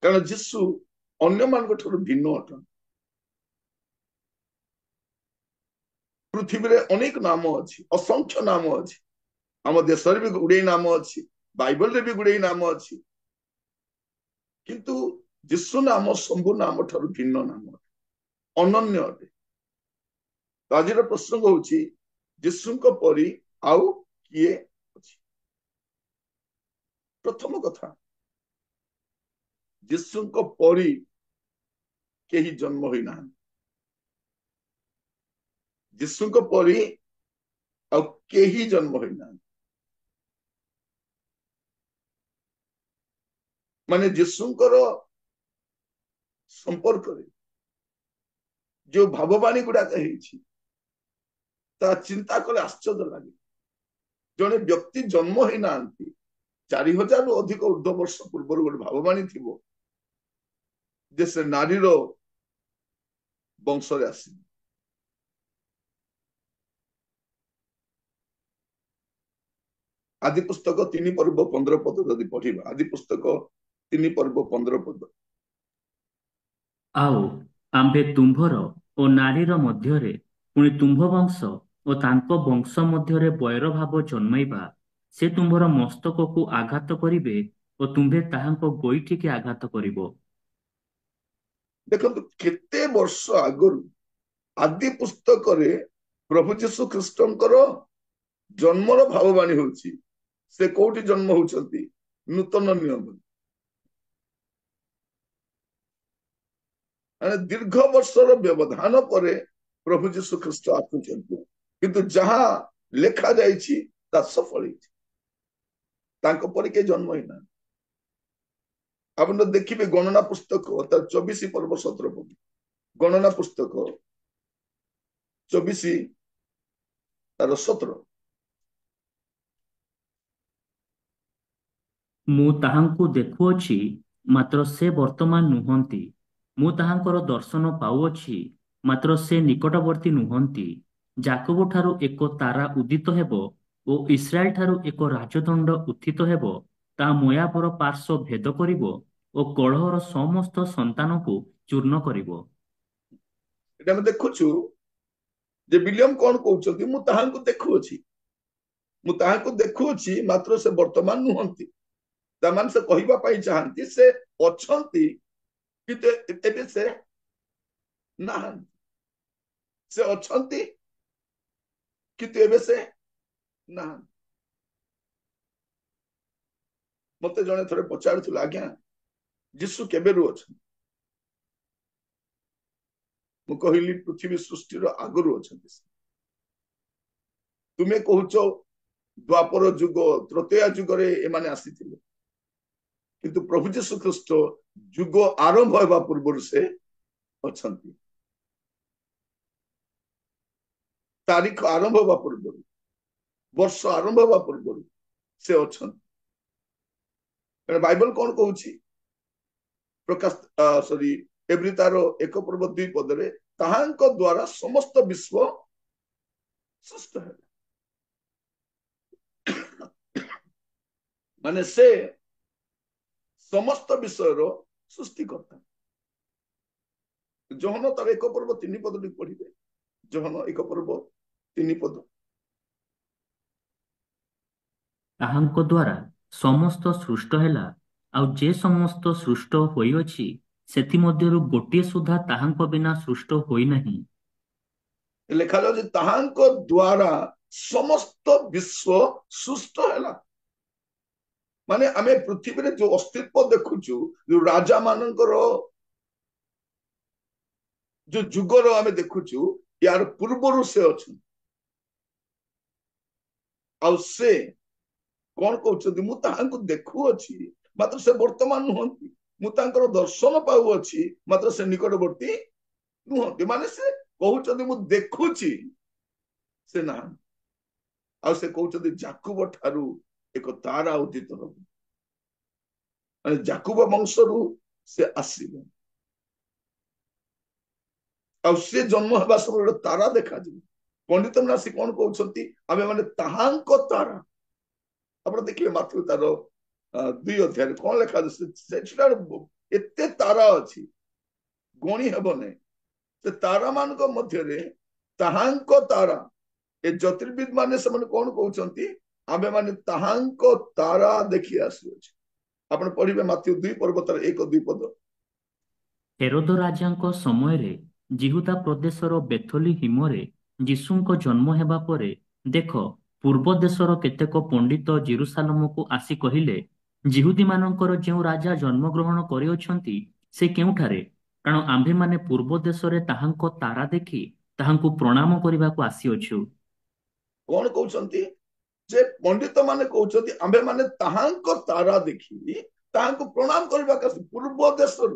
କାରଣ ଯୀଶୁ ଅନ୍ୟମାନଙ୍କ ଠାରୁ ଭିନ୍ନ ଅଟନ୍ତି। ପୃଥିବୀରେ ଅନେକ ନାମ ଅଛି, ଅସଂଖ୍ୟ ନାମ ଅଛି। ଆମ ଦେଶରେ ବି ଗୁଡେଇ ନାମ ଅଛି, ବାଇବଲରେ ବି ଗୁଡେଇ ନାମ ଅଛି, କିନ୍ତୁ ଯୀଶୁ ନାମ ସବୁ ନାମ ଠାରୁ ଭିନ୍ନ ନାମ ଅଟେ, ଅନନ୍ୟ ଅଟେ। ତ ଆଜିର ପ୍ରସଙ୍ଗ ହଉଛି ଯୀଶୁଙ୍କ ପରି ଆଉ କିଏ ଅଛି। ପ୍ରଥମ କଥା, ଯୀଶୁଙ୍କ ପରି କେହି ଜନ୍ମ ହୋଇନାହାନ୍ତି। ଯୀଶୁଙ୍କ ପରି ଆଉ କେହି ଜନ୍ମ ହୋଇନାହାନ୍ତି। ମାନେ ଯୀଶୁଙ୍କର ସମ୍ପର୍କରେ ଯୋଉ ଭାବବାଣୀ ଗୁଡାକ ହେଇଛି, ତା ଚିନ୍ତା କଲେ ଆଶ୍ଚର୍ଯ୍ୟ ଲାଗେ। ଜଣେ ବ୍ୟକ୍ତି ଜନ୍ମ ହେଇନାହାନ୍ତି, 4000ରୁ ଅଧିକ ଉର୍ଦ୍ଧ୍ୱ ବର୍ଷ ପୂର୍ବରୁ ଗୋଟେ ଭାବବାଣୀ ଥିବ ଯେ ସେ ନାରୀର ବଂଶରେ ଆସିବ। ଆଦି ପୁସ୍ତକ 3 ପର୍ବ 15 ପଦ ଯଦି ପଢିବା, ଆଦି ପୁସ୍ତକ 3 ପର୍ବ 15 ପଦ। ଆଉ ଆମ୍ଭେ ତୁମ୍ଭର ଓ ନାରୀର ମଧ୍ୟରେ ପୁଣି ତୁମ୍ଭ ବଂଶ ଓ ତାଙ୍କ ବଂଶ ମଧ୍ୟରେ ବୈର ଭାବ ଜନ୍ମାଇବା। ସେ ତୁମ୍ଭର ମସ୍ତକକୁ ଆଘାତ କରିବେ ଓ ତୁମ୍ଭେ ତାହାଙ୍କ ଗୋଇଠିକି ଆଘାତ କରିବ। ଦେଖନ୍ତୁ କେତେ ବର୍ଷ ଆଗରୁ ଆଦି ପୁସ୍ତକରେ ପ୍ରଭୁ ଯୀଶୁ ଖ୍ରୀଷ୍ଟଙ୍କର ଜନ୍ମର ଭାବବାଣୀ ହଉଛି। ସେ କୋଉଠି ଜନ୍ମ ହଉଛନ୍ତି? ନୂତନ ନିୟମ। ମାନେ ଦୀର୍ଘ ବର୍ଷର ବ୍ୟବଧାନ ପରେ ପ୍ରଭୁ ଯୀଶୁ ଖ୍ରୀଷ୍ଟ ଆସୁଛନ୍ତି, କିନ୍ତୁ ଯାହା ଲେଖା ଯାଇଛି ତାହା ସଫଳ ହେଇଛି। ତାଙ୍କ ପରି କେହି ଜନ୍ମ ହେଇନାହାନ୍ତି। ଆପଣ ଦେଖିବେ ଗଣନା ପୁସ୍ତକ ତାର 24 ପର୍ବ 17 ପଦ। ଗଣନା ପୁସ୍ତକ 24 ତାର 17। ମୁଁ ତାହାଙ୍କୁ ଦେଖୁଅଛି, ମାତ୍ର ସେ ବର୍ତ୍ତମାନ ନୁହନ୍ତି। ମୁଁ ତାହାଙ୍କର ଦର୍ଶନ ପାଉଅଛି, ମାତ୍ର ସେ ନିକଟବର୍ତ୍ତୀ ନୁହନ୍ତି। ଯାକୋବ ଠାରୁ ଏକ ତାରା ଉଦିତ ହେବ ଓ ଇସ୍ରାଏଲ ଠାରୁ ଏକ ରାଜଦଣ୍ଡ ଉତ୍ଥିତ ହେବ। ତା ମୋୟାବର ପାର୍ଶ୍ୱ ଭେଦ କରିବ ଓ କଳହର ସମସ୍ତ ସନ୍ତାନକୁ ଚୂର୍ଣ୍ଣ କରିବ। ଏଟା ଆମେ ଦେଖୁଛୁ ଯେ ବିଲିୟମ କଣ କହୁଛନ୍ତି? ମୁଁ ତାହାଙ୍କୁ ଦେଖୁଅଛି, ମୁଁ ତାହାଙ୍କୁ ଦେଖୁଅଛି, ମାତ୍ର ସେ ବର୍ତ୍ତମାନ ନୁହନ୍ତି। ତାମାନେ ସେ କହିବା ପାଇଁ ଚାହାନ୍ତି ସେ ଅଛନ୍ତି, କିନ୍ତୁ ଏବେ ସେ ନାହାନ୍ତି। ସେ ଅଛନ୍ତି, କିନ୍ତୁ ଏବେ ସେ ନାହାନ୍ତି। ମତେ ଜଣେ ଥରେ ପଚାରୁଥିଲା, ଆଜ୍ଞା ଯୀଶୁ କେବେରୁ ଅଛନ୍ତି? ମୁଁ କହିଲି ପୃଥିବୀ ସୃଷ୍ଟିର ଆଗରୁ ଅଛନ୍ତି। ତୁମେ କହୁଛ ଦ୍ୱାପର ଯୁଗ ତ୍ରେତୟା ଯୁଗରେ ଏମାନେ ଆସିଥିଲେ, କିନ୍ତୁ ପ୍ରଭୁ ଯୀଶୁ ଖ୍ରୀଷ୍ଟ ଯୁଗ ଆରମ୍ଭ ହେବା ପୂର୍ବରୁ ସେ ଅଛନ୍ତି। ତାରିଖ ଆରମ୍ଭ ହେବା ପୂର୍ବରୁ, ବର୍ଷ ଆରମ୍ଭ ହେବା ପୂର୍ବରୁ ସେ ଅଛନ୍ତି। କାରଣ ବାଇବଲ କଣ କହୁଛି? ଏବ୍ରି ତାର 1 ପର୍ବ 2 ପଦରେ ତାହାଙ୍କ ଦ୍ୱାରା ସମସ୍ତ ବିଶ୍ବ ସୃଷ୍ଟ ହେଲା। ମାନେ ସେ ସମସ୍ତ ବିଷୟର ସୃଷ୍ଟିକର୍ତ୍ତା। ଯୋହନ ତାର 1 ପର୍ବ 3 ପଦଟି ପଢିବେ। ଯୋହନ 1 ପର୍ବ 3 ପଦ। ତାହାଙ୍କ ଦ୍ୱାରା ସମସ୍ତ ସୃଷ୍ଟ ହେଲା, ଆଉ ଯେ ସମସ୍ତ ସୃଷ୍ଟ ହୋଇଅଛି ସେଥିମଧ୍ୟରୁ ଗୋଟିଏ ସୁଦ୍ଧା ତାହାଙ୍କ ବିନା ସୃଷ୍ଟ ହୋଇନାହିଁ। ଲେଖାଯାଉଛି ତାହାଙ୍କ ଦ୍ୱାରା ସମସ୍ତ ବିଶ୍ବ ସୃଷ୍ଟ ହେଲା। ମାନେ ଆମେ ପୃଥିବୀରେ ଯୋଉ ଅସ୍ତିତ୍ୱ ଦେଖୁଛୁ, ଯୋଉ ରାଜା ମାନଙ୍କର ଯୋଉ ଯୁଗର ଆମେ ଦେଖୁଛୁ, ୟାର ପୂର୍ବରୁ ସେ ଅଛନ୍ତି। ଆଉ ସେ କଣ କହୁଛନ୍ତି? ମୁଁ ତାହାଙ୍କୁ ଦେଖୁଅଛି, ମାତ୍ର ସେ ବର୍ତ୍ତମାନ ନୁହନ୍ତି। ମୁଁ ତାଙ୍କର ଦର୍ଶନ ପାଉଅଛି, ମାତ୍ର ସେ ନିକଟବର୍ତ୍ତୀ ନୁହନ୍ତି। ମାନେ ସେ କହୁଛନ୍ତି ମୁଁ ଦେଖୁଛି, ସେ ନାହାନ୍ତି। ଆଉ ସେ କହୁଛନ୍ତି ଯାକୁବ ଠାରୁ ଏକ ତାରା ଉଦିତ ହବ। ମାନେ ଯାକୁବ ବଂଶରୁ ସେ ଆସିବ। ଆଉ ସେ ଜନ୍ମ ହେବା ସମୟରେ ଗୋଟେ ତାରା ଦେଖାଯିବ। ପଣ୍ଡିତ ମାନେ ଆସି କଣ କହୁଛନ୍ତି? ଆମେ ମାନେ ତାହାଙ୍କ ତାରା। ଆପଣ ଦେଖିବେ ମାତ୍ର ତାର 2 ଅଧ୍ୟାୟରେ କଣ ଲେଖା ଅଛି? ସେଟା एते तारा अछि गणी हेब नहीं से तारा मानक मध्यरे ताहांको तारा ए ज्योतिर्विद माने से कौन कहउछंती आबे माने ताहांको तारा देखि आसुछि आपण पढिबे माथ्यू 2 पर्वतर 1-2 पद ହେରୋଦ ରାଜାଙ୍କ ସମୟରେ ଜିହୁଦା ପ୍ରଦେଶର ବେଥୋଲି ହିମରେ ଯୀଶୁଙ୍କ ଜନ୍ମ ହେବା ପରେ ଦେଖ ପୂର୍ବ ଦେଶର କେତେକ ପଣ୍ଡିତ ଜେରୁସାଲମକୁ ଆସି କହିଲେ, ଯିହୁଦୀମାନଙ୍କର ଯେଉଁ ରାଜା ଜନ୍ମଗ୍ରହଣ କରିଅଛନ୍ତି ସେ କେଉଁଠାରେ? କାରଣ ଆମ୍ଭେମାନେ ପୂର୍ବ ଦେଶରେ ତାହାଙ୍କ ତାରା ଦେଖି ତାହାଙ୍କୁ ପ୍ରଣାମ କରିବାକୁ ଆସିଅଛୁ। कौन कहउछंती जे पंडित माने कहउछंती आबे माने ताहांको तारा देखि ताहांको प्रणाम करबा का पूर्व देशर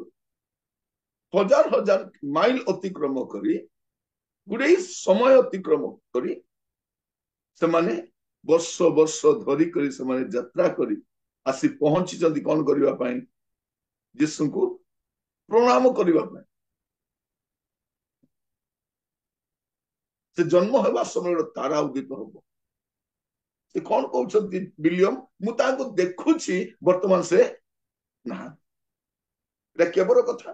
हजार हजार माइल अतिक्रम करी गुडे समय अतिक्रम करी से माने वर्ष वर्ष धरी करी से माने यात्रा करी आसी पहुंची जंदी कौन करबा पई यीशु को प्रणाम करबा पई से जन्म हेबा समय तारा उदित होबो से कौन कहउछंती विलियम मु तांको देखुछि वर्तमान से ना एटा केबर कथा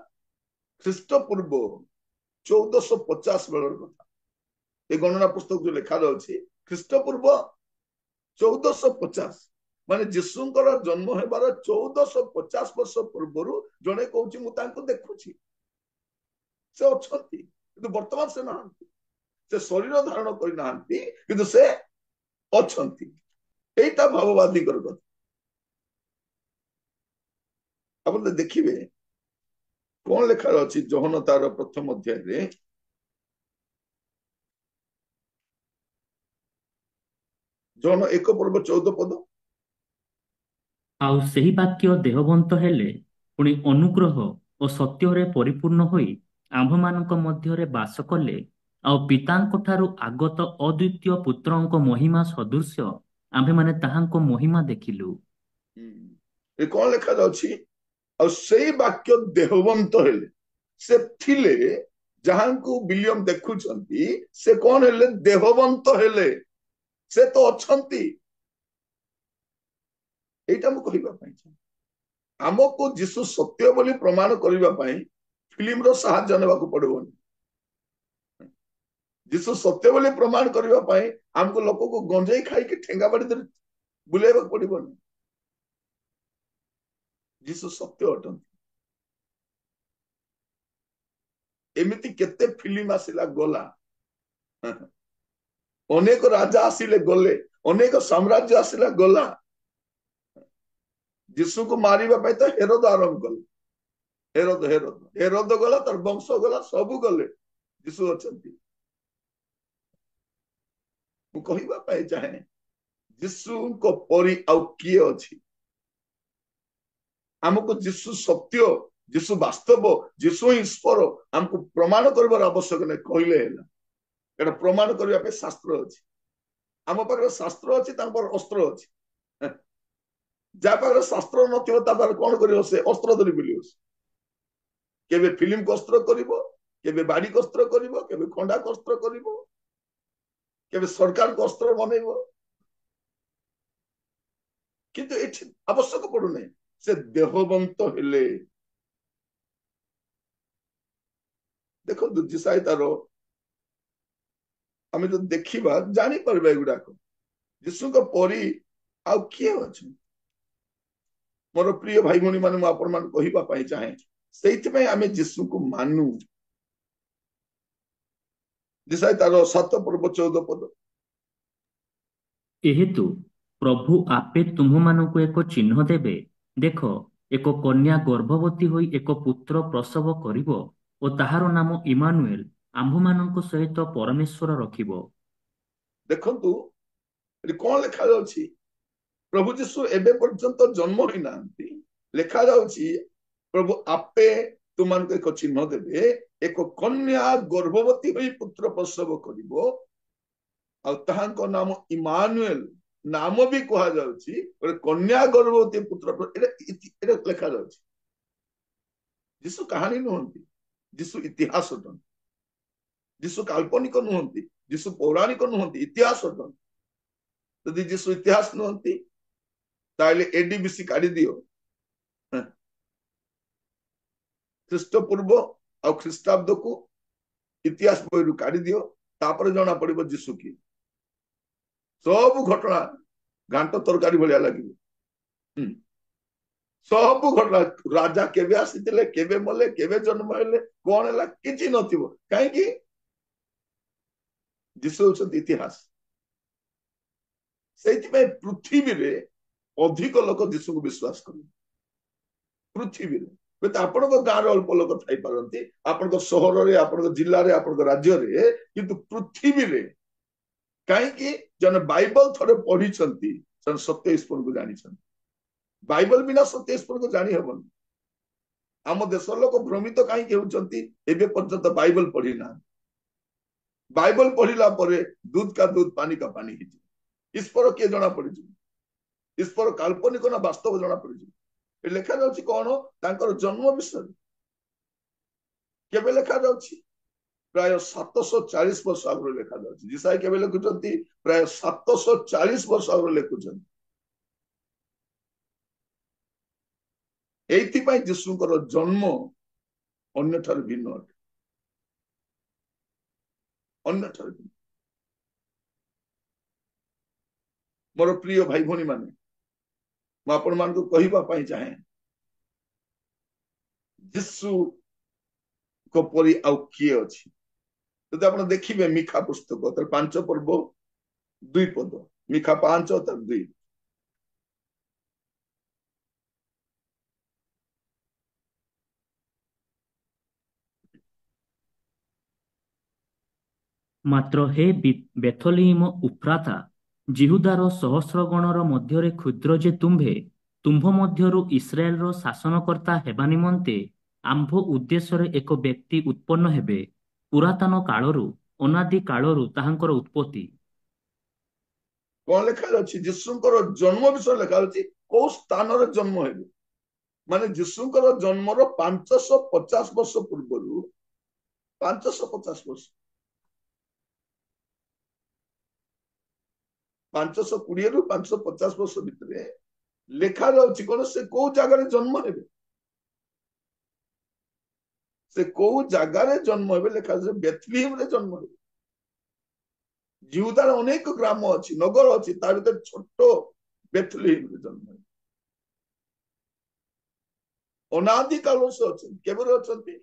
ख्रीष्ट पूर्व 1450 बेलर कथा ए गणना पुस्तक जो लिखा अछि ख्रीष्ट पूर्व 1450 माने यीशुଙ୍କର जन्म हेबार 1450 वर्ष पूर्वरु जणे कहउछि मु तांको देखुछि से अछंती किंतु वर्तमान से नाहंती से शरीर धारण करि नाहंती किंतु से अछंती एटा भाववादी कर कथा आपण देखिबे कौन लेखा अछि जोहन तार प्रथम अध्याय रे जोहन 1 पर्व 14 पद ଆଉ ସେହି ବାକ୍ୟ ଦେହବନ୍ତ ହେଲେ ପୁଣି ଅନୁଗ୍ରହ ଓ ସତ୍ୟରେ ପରିପୂର୍ଣ୍ଣ ହୋଇ ଆମ୍ଭମାନଙ୍କ ମଧ୍ୟରେ ବାସ କଲେ, ଆଉ ପିତାଙ୍କ ଠାରୁ ଆଗତ ଅଦ୍ୱିତୀୟ ପୁତ୍ରଙ୍କ ମହିମା ସଦୃଶ୍ୟ ଆମ୍ଭେମାନେ ତାହାଙ୍କ ମହିମା ଦେଖିଲୁ। ए कौन लेखा अछि और सेही वाक्य देहवंत हेले से थिले जहां को विलियम देखुछंती से कौन हेले देहवंत हेले से तो अछंती एटा मु कहिबा पई हमको यीशु सत्य बोली प्रमाण करबा पई फिल्म रो सहायता नेबाकू पड़बोनी यीशु सत्य बोली प्रमाण करबा पई हमको लोक को गंजेई खाई के ठेंगा बाड़ी दे बुलेबा पड़बोनी यीशु सत्य अटंती एमिति केते फिल्म आसिला गला अनेक राजा आसिले गले अनेक साम्राज्य आसिला गला यीशु को मारिबा पई तो हेरोद आरंभ कल हेरोद हेरोद हेरोद गला तर वंश गला सब गले यीशु अछंती मु कहिबा पई चाहे यीशु को परि आउ किए अछि हमको यीशु सत्य यीशु वास्तव यीशु ही ईश्वर हमको प्रमाण करबार आवश्यक नहीं कहले हैला एटा प्रमाण करबा पे शास्त्र अछि हम पाखर शास्त्र अछि तार पर अस्त्र अछि जा पाखर शास्त्र नथिबो ता पर कोन करियो से अस्त्र धरि बुलियो केबे फिल्म को अस्त्र करिवो केबे बाड़ी को अस्त्र करिवो केबे खंडा को अस्त्र करिवो केबे सरकार को अस्त्र बनेइवो किंतु एठी आवश्यक पड़ु नहीं से देहवंत हेले देखो दुजिसाई तारो आमे जो देखिबा जानि परबे गुडाक यीशु को परी आउ किए अछि मोर प्रिय भाई भणी माने म आपण मान कहिबा पई चाहे सेइति पई आमे यीशु को मानु दिसाई तारो 7 पर्व 14 पद ଏହେତୁ ପ୍ରଭୁ ଆପେ ତୁମ୍ଭମାନଙ୍କୁ ଏକ ଚିହ୍ନ ଦେବେ, ଦେଖ ଏକ କନ୍ୟା ଗର୍ଭବତୀ ହୋଇ ଏକ ପୁତ୍ର ପ୍ରସବ କରିବ ଓ ତାହାର ନାମ ଇମାନୁଏଲ, ଆମ୍ଭମାନଙ୍କ ସହିତ ପରମେଶ୍ୱର ରଖିବ। ଦେଖନ୍ତୁ ଏଠି କଣ ଲେଖା ଯାଉଛି ପ୍ରଭୁ ଯୀଶୁ ଏବେ ପର୍ଯ୍ୟନ୍ତ ଜନ୍ମ ହୋଇନାହାନ୍ତି ଲେଖା ଯାଉଛି ପ୍ରଭୁ ଆପେ ତୁମମାନଙ୍କୁ ଏକ ଚିହ୍ନ ଦେବେ ଏକ କନ୍ୟା ଗର୍ଭବତୀ ହୋଇ ପୁତ୍ର ପ୍ରସବ କରିବ ଆଉ ତାହାଙ୍କ ନାମ ଇମାନୁଏଲ नाम भी कहा जाउची कन्या गर्भवती पुत्र एटा लेखा जाउची यीशु कहानी नुहंती यीशु इतिहास अटंती यीशु काल्पनिक नुहंती यीशु पौराणिक नुहंती इतिहास अटंती यदि यीशु इतिहास नुहंती ताले एडीबीसी काढी दियो ଖ୍ରୀଷ୍ଟପୂର୍ବ ଆଉ ଖ୍ରୀଷ୍ଟାବ୍ଦକୁ ଇତିହାସ ବହିରୁ କାଢି ଦିଅ, ତାପରେ ଜଣା ପଡିବ ଯୀଶୁ କିଏ। ସବୁ ଘଟଣା ଘାଣ୍ଟ ତରକାରୀ ଭଳିଆ ଲାଗିବ। ସବୁ ଘଟଣା, ରାଜା କେବେ ଆସିଥିଲେ, କେବେ ମଲେ, କେବେ ଜନ୍ମ ହେଲେ, କଣ ହେଲା, କିଛି ନଥିବ। କାହିଁକି? ଯୀଶୁ ହଉଛନ୍ତି ଇତିହାସ। ସେଇଥିପାଇଁ ପୃଥିବୀରେ ଅଧିକ ଲୋକ ଯୀଶୁକୁ ବିଶ୍ୱାସ କରନ୍ତି। ପୃଥିବୀରେ ହୁଏତ ଆପଣଙ୍କ ଗାଁରେ ଅଳ୍ପ ଲୋକ ଥାଇପାରନ୍ତି, ଆପଣଙ୍କ ସହରରେ, ଆପଣଙ୍କ ଜିଲ୍ଲାରେ, ଆପଣଙ୍କ ରାଜ୍ୟରେ, କିନ୍ତୁ ପୃଥିବୀରେ। କାହିଁକି? ଜଣେ ବାଇବଲ ଥରେ ପଢିଛନ୍ତି, ଜଣେ ସତ୍ୟ ଈଶ୍ୱରଙ୍କୁ ଜାଣିଛନ୍ତି। ବାଇବଲ ବିନା ସତ୍ୟ ଈଶ୍ୱରଙ୍କୁ ଜାଣି ହେବନି। ଆମ ଦେଶର ଲୋକ ଭ୍ରମିତ କାହିଁକି ହେଉଛନ୍ତି? ଏବେ ପର୍ଯ୍ୟନ୍ତ ବାଇବଲ ପଢି ନାହାନ୍ତି। ବାଇବଲ ପଢିଲା ପରେ ଦୁଧ କା ଦୁଧ ପାନି କା ପାନି ହେଇଯିବ। ଈଶ୍ୱର କିଏ ଜଣା ପଡିଯିବ। ଈଶ୍ୱର କାଳ୍ପନିକ ନା ବାସ୍ତବ ଜଣା ପଡିଯିବ। ଲେଖାଯାଉଛି କଣ? ତାଙ୍କର ଜନ୍ମ ବିଷୟରେ କେବେ ଲେଖାଯାଉଛି? ପ୍ରାୟ 740 ବର୍ଷ ଆଗରୁ ଲେଖାଯାଉଛି। ଯିଶାଇ କେବେ ଲେଖୁଛନ୍ତି? ପ୍ରାୟ 740 ବର୍ଷ ଆଗରୁ ଲେଖୁଛନ୍ତି। ଏଇଥିପାଇଁ ଯୀଶୁଙ୍କର ଜନ୍ମ ଅନ୍ୟଠାରୁ ଭିନ୍ନ ଅଟେ। ଅନ୍ୟଠାରୁ ଭିନ୍ନ। ମୋର ପ୍ରିୟ ଭାଇ ଭଉଣୀ ମାନେ, ମୁଁ ଆପଣମାନଙ୍କୁ କହିବା ପାଇଁ ଚାହେଁ, ଯୀଶୁଙ୍କ ପରି ଆଉ କିଏ ଅଛି? ଯଦି ଆପଣ ଦେଖିବେ ମିଖା ପୁସ୍ତକ, ତାର 5 ପର୍ବ 2 ପଦ, ମିଖା 5 ତାର 2। ମାତ୍ର ହେ ବେଥଲିମ ଉଫ୍ରାତା, ଜିହୁଦାର ସହସ୍ର ଗଣର ମଧ୍ୟରେ କ୍ଷୁଦ୍ର ଯେ ତୁମ୍ଭେ, ତୁମ୍ଭ ମଧ୍ୟରୁ ଇସ୍ରାଏଲର ଶାସନକର୍ତ୍ତା ହେବା ନିମନ୍ତେ ଆମ୍ଭ ଉଦ୍ଦେଶ୍ୟରେ ଏକ ବ୍ୟକ୍ତି ଉତ୍ପନ୍ନ ହେବେ। ପୁରାତନ କାଳରୁ, ଅନାଦି କାଳରୁ ତାହାଙ୍କର ଉତ୍ପତ୍ତି। କଣ ଲେଖାଯାଉଛି? ଯୀଶୁଙ୍କର ଜନ୍ମ ବିଷୟରେ ଲେଖାଯାଉଛି। କୋଉ ସ୍ଥାନରେ ଜନ୍ମ ହେବେ? ମାନେ ଯୀଶୁଙ୍କର ଜନ୍ମର 550 ବର୍ଷ ପୂର୍ବରୁ, 550 ବର୍ଷ, 520 ରୁ 550 ବର୍ଷ ଭିତରେ ଲେଖାଯାଉଛି କଣ? ସେ କୋଉ ଜାଗାରେ ଜନ୍ମ ହେବେ? ସେ କୋଉ ଜାଗାରେ ଜନ୍ମ ହେବେ ଲେଖାଯାଉଛି? ବେଥଲିହେମରେ ଜନ୍ମ ହେବେ। ଜିହୁଦାର ଅନେକ ଗ୍ରାମ ଅଛି, ନଗର ଅଛି, ତା ଭିତରେ ଛୋଟ ବେଥଲିହେମରେ ଜନ୍ମ ହେବେ। ଅନାଦି କାଳରୁ ସେ ଅଛନ୍ତି। କେବେ ଅଛନ୍ତି?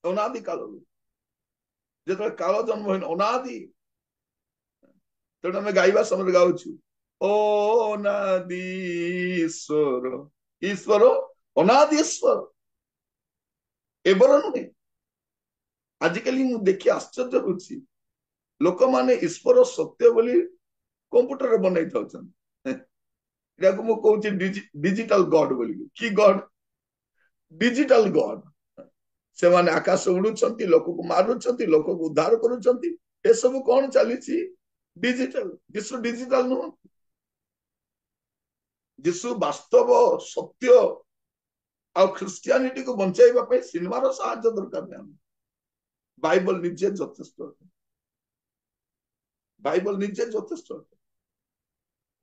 ଅନାଦି କାଳରୁ। ଯେତେବେଳେ କାଳ ଜନ୍ମ ହେଇନି, ଅନାଦି। ତେଣୁ ଆମେ ଗାଇବା ସମୟରେ ଗାଉଛୁ, ଅନାଦି ଈଶ୍ୱର, ଈଶ୍ୱର ଅନାଦି ଈଶ୍ୱର, ଏବର ନୁହେଁ। ଆଜିକାଲି ମୁଁ ଦେଖି ଆଶ୍ଚର୍ଯ୍ୟ ହଉଛି, ଲୋକମାନେ ଈଶ୍ୱର ସତ୍ୟ ବୋଲି କମ୍ପ୍ୟୁଟରରେ ବନେଇ ଥାଉଛନ୍ତି। ଏଟାକୁ ମୁଁ କହୁଛି ଡିଜିଟାଲ ଗଡ ବୋଲି। କି ଗଡ? ଡିଜିଟାଲ ଗଡ। ସେମାନେ ଆକାଶ ଉଡୁଛନ୍ତି, ଲୋକକୁ ମାରୁଛନ୍ତି, ଲୋକକୁ ଉଦ୍ଧାର କରୁଛନ୍ତି। ଏସବୁ କଣ ଚାଲିଛି? ଡିଜିଟାଲ। ଯୀଶୁ ଡିଜିଟାଲ ନୁହଁ। ଯୀଶୁ ବାସ୍ତବ ସତ୍ୟ ଆଉ ଖ୍ରୀଷ୍ଟିଆନିଟିକୁ ବଞ୍ଚାଇବା ପାଇଁ ସିନେମାର ସାହାଯ୍ୟ ଦରକାର ନାହିଁ। ବାଇବଲ ନିଜେ ଯଥେଷ୍ଟ ଅଟେ। ବାଇବଲ ନିଜେ ଯଥେଷ୍ଟ ଅଟେ।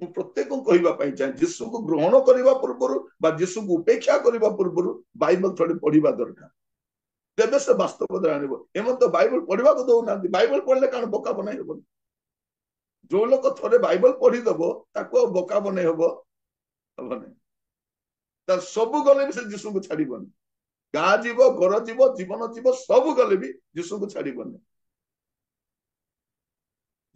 ମୁଁ ପ୍ରତ୍ୟେକଙ୍କୁ କହିବା ପାଇଁ ଚାହେଁ, ଯୀଶୁକୁ ଗ୍ରହଣ କରିବା ପୂର୍ବରୁ ବା ଯୀଶୁକୁ ଉପେକ୍ଷା କରିବା ପୂର୍ବରୁ ବାଇବଲ ଥରେ ପଢିବା ଦରକାର। ତେବେ ସେ ବାସ୍ତବ ଜାଣିବ। ଏମାନେ ତ ବାଇବଲ ପଢିବାକୁ ଦଉନାହାନ୍ତି। ବାଇବଲ ପଢିଲେ କାରଣ ବୋକା ବନାଇ ହବନି। ଯୋଉ ଲୋକ ଥରେ ବାଇବଲ ପଢିଦବ, ତାକୁ ଆଉ ବୋକା ବନେଇ ହବନି। ତା ସବୁ ଗଲେ ବି ସେ ଯୀଶୁକୁ ଛାଡିବନି। ଗାଁ ଯିବ, ଘର ଯିବ, ଜୀବନ ଯିବ, ସବୁ ଗଲେ ବି ଯୀଶୁକୁ ଛାଡିବନି।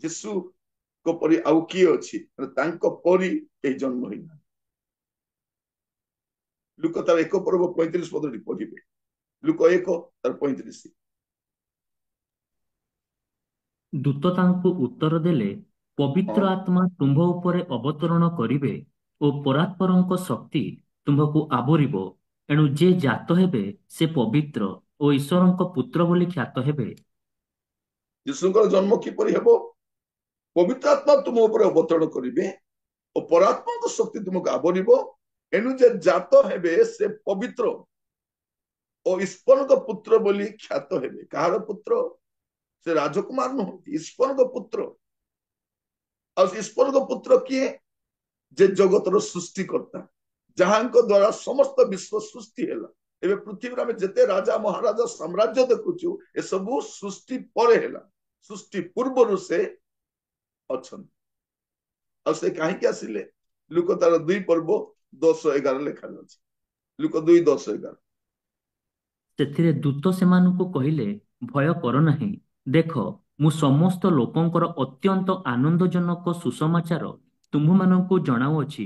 ଯୀଶୁଙ୍କ ପରି ଆଉ କିଏ ଅଛି? ତାଙ୍କ ପରି କେହି ଜନ୍ମ ହେଇନାହାନ୍ତି। ଲୁକ ତାର 1 ପର୍ବ 35 ପଦଟି ପଢିବେ। ଲୁକ 1 ତାର 35। ଦୂତ ତାଙ୍କୁ ଉତ୍ତର ଦେଲେ, ପବିତ୍ର ହଁ, ଆତ୍ମା ତୁମ୍ଭ ଉପରେ ଅବତରଣ କରିବେ ଓ ପରାତ୍ପରଙ୍କ ଶକ୍ତି ତୁମ୍ଭକୁ ଆବୋରିବ। ଏଣୁ ଯେ ଜାତ ହେବେ ସେ ପବିତ୍ର ଓ ଈଶ୍ୱରଙ୍କ ପୁତ୍ର ବୋଲି ଖ୍ୟାତ ହେବେ। ଯୀଶୁଙ୍କର ଜନ୍ମ କିପରି ହେବ? ପବିତ୍ର ଆତ୍ମା ତୁମ ଉପରେ ଅବତରଣ କରିବେ ଓ ପରାତ୍ମାଙ୍କ ଶକ୍ତି ତୁମକୁ ଆବରିବ। ଏଣୁ ଯେ ଜାତ ହେବେ ସେ ପବିତ୍ର ଓ ଈଶ୍ୱରଙ୍କ ପୁତ୍ର ବୋଲି ଖ୍ୟାତ ହେବେ। କାହାର ପୁତ୍ର? ସେ ରାଜକୁମାର ନୁହନ୍ତି, ଈଶ୍ୱରଙ୍କ ପୁତ୍ର। ଆଉ ଈଶ୍ୱରଙ୍କ ପୁତ୍ର କିଏ? ଯେ ଜଗତର ସୃଷ୍ଟିକର୍ତ୍ତା, ଯାହାଙ୍କ ଦ୍ୱାରା ସମସ୍ତ ବିଶ୍ୱ ସୃଷ୍ଟି ହେଲା। ଏବେ ପୃଥିବୀରେ ଆମେ ଯେତେ ରାଜା ମହାରାଜା ସାମ୍ରାଜ୍ୟ ଦେଖୁଛୁ ଏସବୁ ସୃଷ୍ଟି ପରେ ହେଲା, ସୃଷ୍ଟି ପୂର୍ବରୁ ସେ ଅଛନ୍ତି। ଆଉ ସେ କାହିଁକି ଆସିଲେ? ଲୁକ ତାର 2 ପର୍ବ 10-11 ଲେଖାଯାଇଛି। ଲୁକ 2:10-11। ସେଥିରେ ଦୂତ ସେମାନଙ୍କୁ କହିଲେ, ଭୟ କର ନାହିଁ। ଦେଖ, ମୁଁ ସମସ୍ତ ଲୋକଙ୍କର ଅତ୍ୟନ୍ତ ଆନନ୍ଦଜନକ ସୁସମାଚାର ତୁମ୍ଭମାନଙ୍କୁ ଜଣାଉଅଛି।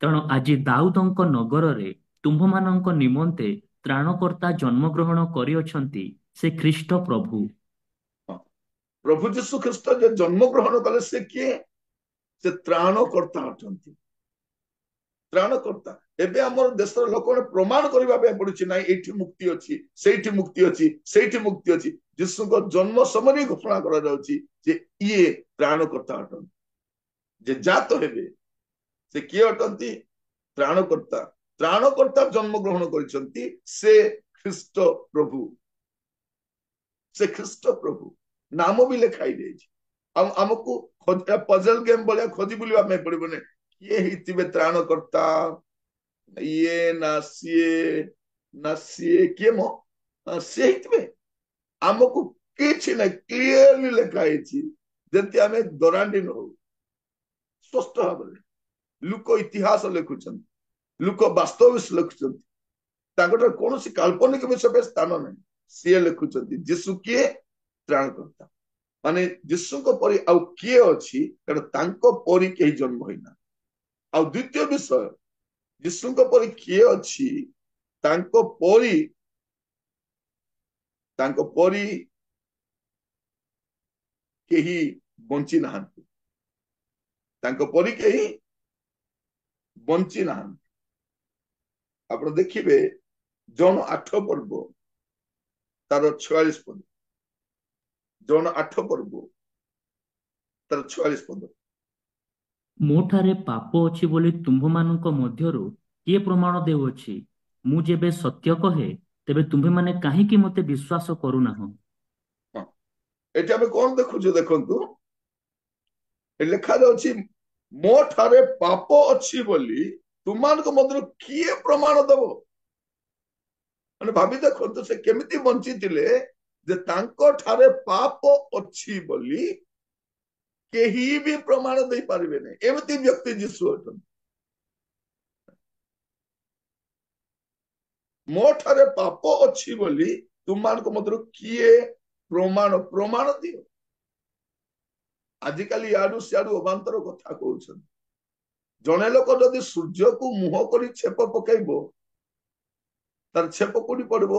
କାରଣ ଆଜି ଦାଉଦଙ୍କ ନଗରରେ ତୁମ୍ଭମାନଙ୍କ ନିମନ୍ତେ ତ୍ରାଣକର୍ତ୍ତା ଜନ୍ମଗ୍ରହଣ କରିଅଛନ୍ତି, ସେ ଖ୍ରୀଷ୍ଟ ପ୍ରଭୁ। ପ୍ରଭୁ ଯୀଶୁ ଖ୍ରୀଷ୍ଟ ଯେ ଜନ୍ମଗ୍ରହଣ କଲେ ସେ କିଏ? ସେ ତ୍ରାଣକର୍ତ୍ତା ଅଟନ୍ତି। ତ୍ରାଣକର୍ତ୍ତା। ଏବେ ଆମର ଦେଶର ଲୋକମାନେ ପ୍ରମାଣ କରିବା ପାଇଁ ପଡୁଛି, ନାଇଁ ଏଇଠି ମୁକ୍ତି ଅଛି, ସେଇଠି ମୁକ୍ତି ଅଛି, ସେଇଠି ମୁକ୍ତି ଅଛି। ଯୀଶୁଙ୍କ ଜନ୍ମ ସମୟରେ ଘୋଷଣା କରାଯାଉଛି ଯେ ଇଏ ତ୍ରାଣକର୍ତ୍ତା ଅଟନ୍ତି। ଯେ ଜାତ ହେବେ ସେ କିଏ ଅଟନ୍ତି? ତ୍ରାଣକର୍ତ୍ତା। ତ୍ରାଣକର୍ତ୍ତା ଜନ୍ମଗ୍ରହଣ କରିଛନ୍ତି, ସେ ଖ୍ରୀଷ୍ଟ ପ୍ରଭୁ। ସେ ଖ୍ରୀଷ୍ଟ ପ୍ରଭୁ ନାମ ବି ଲେଖା ହେଇଯାଇଛି। ଆଉ ଆମକୁ ପଜଲ ଗେମ୍ ଭଳିଆ ଖୋଜି ବୁଲିବା ପାଇଁ ପଡିବନି। କିଏ ହେଇଥିବେ ତ୍ରାଣକର୍ତ୍ତା? ଇଏ ନା ସିଏ କିଏ ମୋ ସିଏ ହେଇଥିବେ? ଆମକୁ କିଛି ନାହିଁ, କ୍ଲିୟରଲି ଲେଖା ହେଇଛି, ଯେମିତି ଆମେ ଦରାଣ୍ଡି ନ ହଉ। ସ୍ପଷ୍ଟ ଭାବରେ ଲୁକ ଇତିହାସ ଲେଖୁଛନ୍ତି, ଲୁକ ବାସ୍ତବ ଲେଖୁଛନ୍ତି। ତାଙ୍କର କୌଣସି କାଳ୍ପନିକ ବିଷୟ ପାଇଁ ସ୍ଥାନ ନାହିଁ। ସିଏ ଲେଖୁଛନ୍ତି ଯୀଶୁ କିଏ? ତ୍ରାଣକର୍ତ୍ତା। ମାନେ ଯୀଶୁଙ୍କ ପରି ଆଉ କିଏ ଅଛି? କାରଣ ତାଙ୍କ ପରି କେହି ଜନ୍ମ ହୋଇନା। ଆଉ ଦ୍ୱିତୀୟ ବିଷୟ, ଯୀଶୁଙ୍କ ପରି କିଏ ଅଛି? ତାଙ୍କ ପରି କେହି ବଞ୍ଚି ନାହାନ୍ତି। ତାଙ୍କ ପରି କେହି ବଞ୍ଚି ନାହାନ୍ତି। ଆପଣ ଦେଖିବେ ଜନ 8 ପର୍ବ ତାର 46 ପଦ। ଜନ 8 ପର୍ବ ତାର 46 ପଦ। ମୋ ଠାରେ ପାପ ଅଛି ବୋଲି ତୁମ୍ଭମାନଙ୍କ ମଧ୍ୟରୁ କିଏ ପ୍ରମାଣ ଦେଉଅଛି? ମୁଁ ଯେବେ ସତ୍ୟ କହେ, ତେବେ ତୁମ୍ଭେମାନେ କାହିଁକି ମୋତେ ବିଶ୍ୱାସ କରୁନାହଁ? ଏଠି ଆମେ କଣ ଦେଖୁଛୁ? ଦେଖନ୍ତୁ, ଲେଖାଯାଉଛି ମୋ ଠାରେ ପାପ ଅଛି ବୋଲି ତୁମମାନଙ୍କ ମଧ୍ୟରୁ କିଏ ପ୍ରମାଣ ଦେବ? ମାନେ ଭାବି ଦେଖନ୍ତୁ, ସେ କେମିତି ବଞ୍ଚିଥିଲେ ଯେ ତାଙ୍କ ଠାରେ ପାପ ଅଛି ବୋଲି କେହି ବି ପ୍ରମାଣ ଦେଇପାରିବେନି। ଏମିତି ବ୍ୟକ୍ତି ଯୀଶୁ ଅଟନ୍ତି। ମୋ ଠାରେ ପାପ ଅଛି ବୋଲି ତୁମମାନଙ୍କ ମଧ୍ୟରୁ କିଏ ପ୍ରମାଣ ଦିଅ। ଆଜିକାଲି ଇଆଡୁ ସିଆଡୁ ଅବାନ୍ତର କଥା କହୁଛନ୍ତି। ଜଣେ ଲୋକ ଯଦି ସୂର୍ଯ୍ୟକୁ ମୁହଁ କରି ଛେପ ପକେଇବ, ତାର ଛେପ କୋଉଠି ପଡିବ?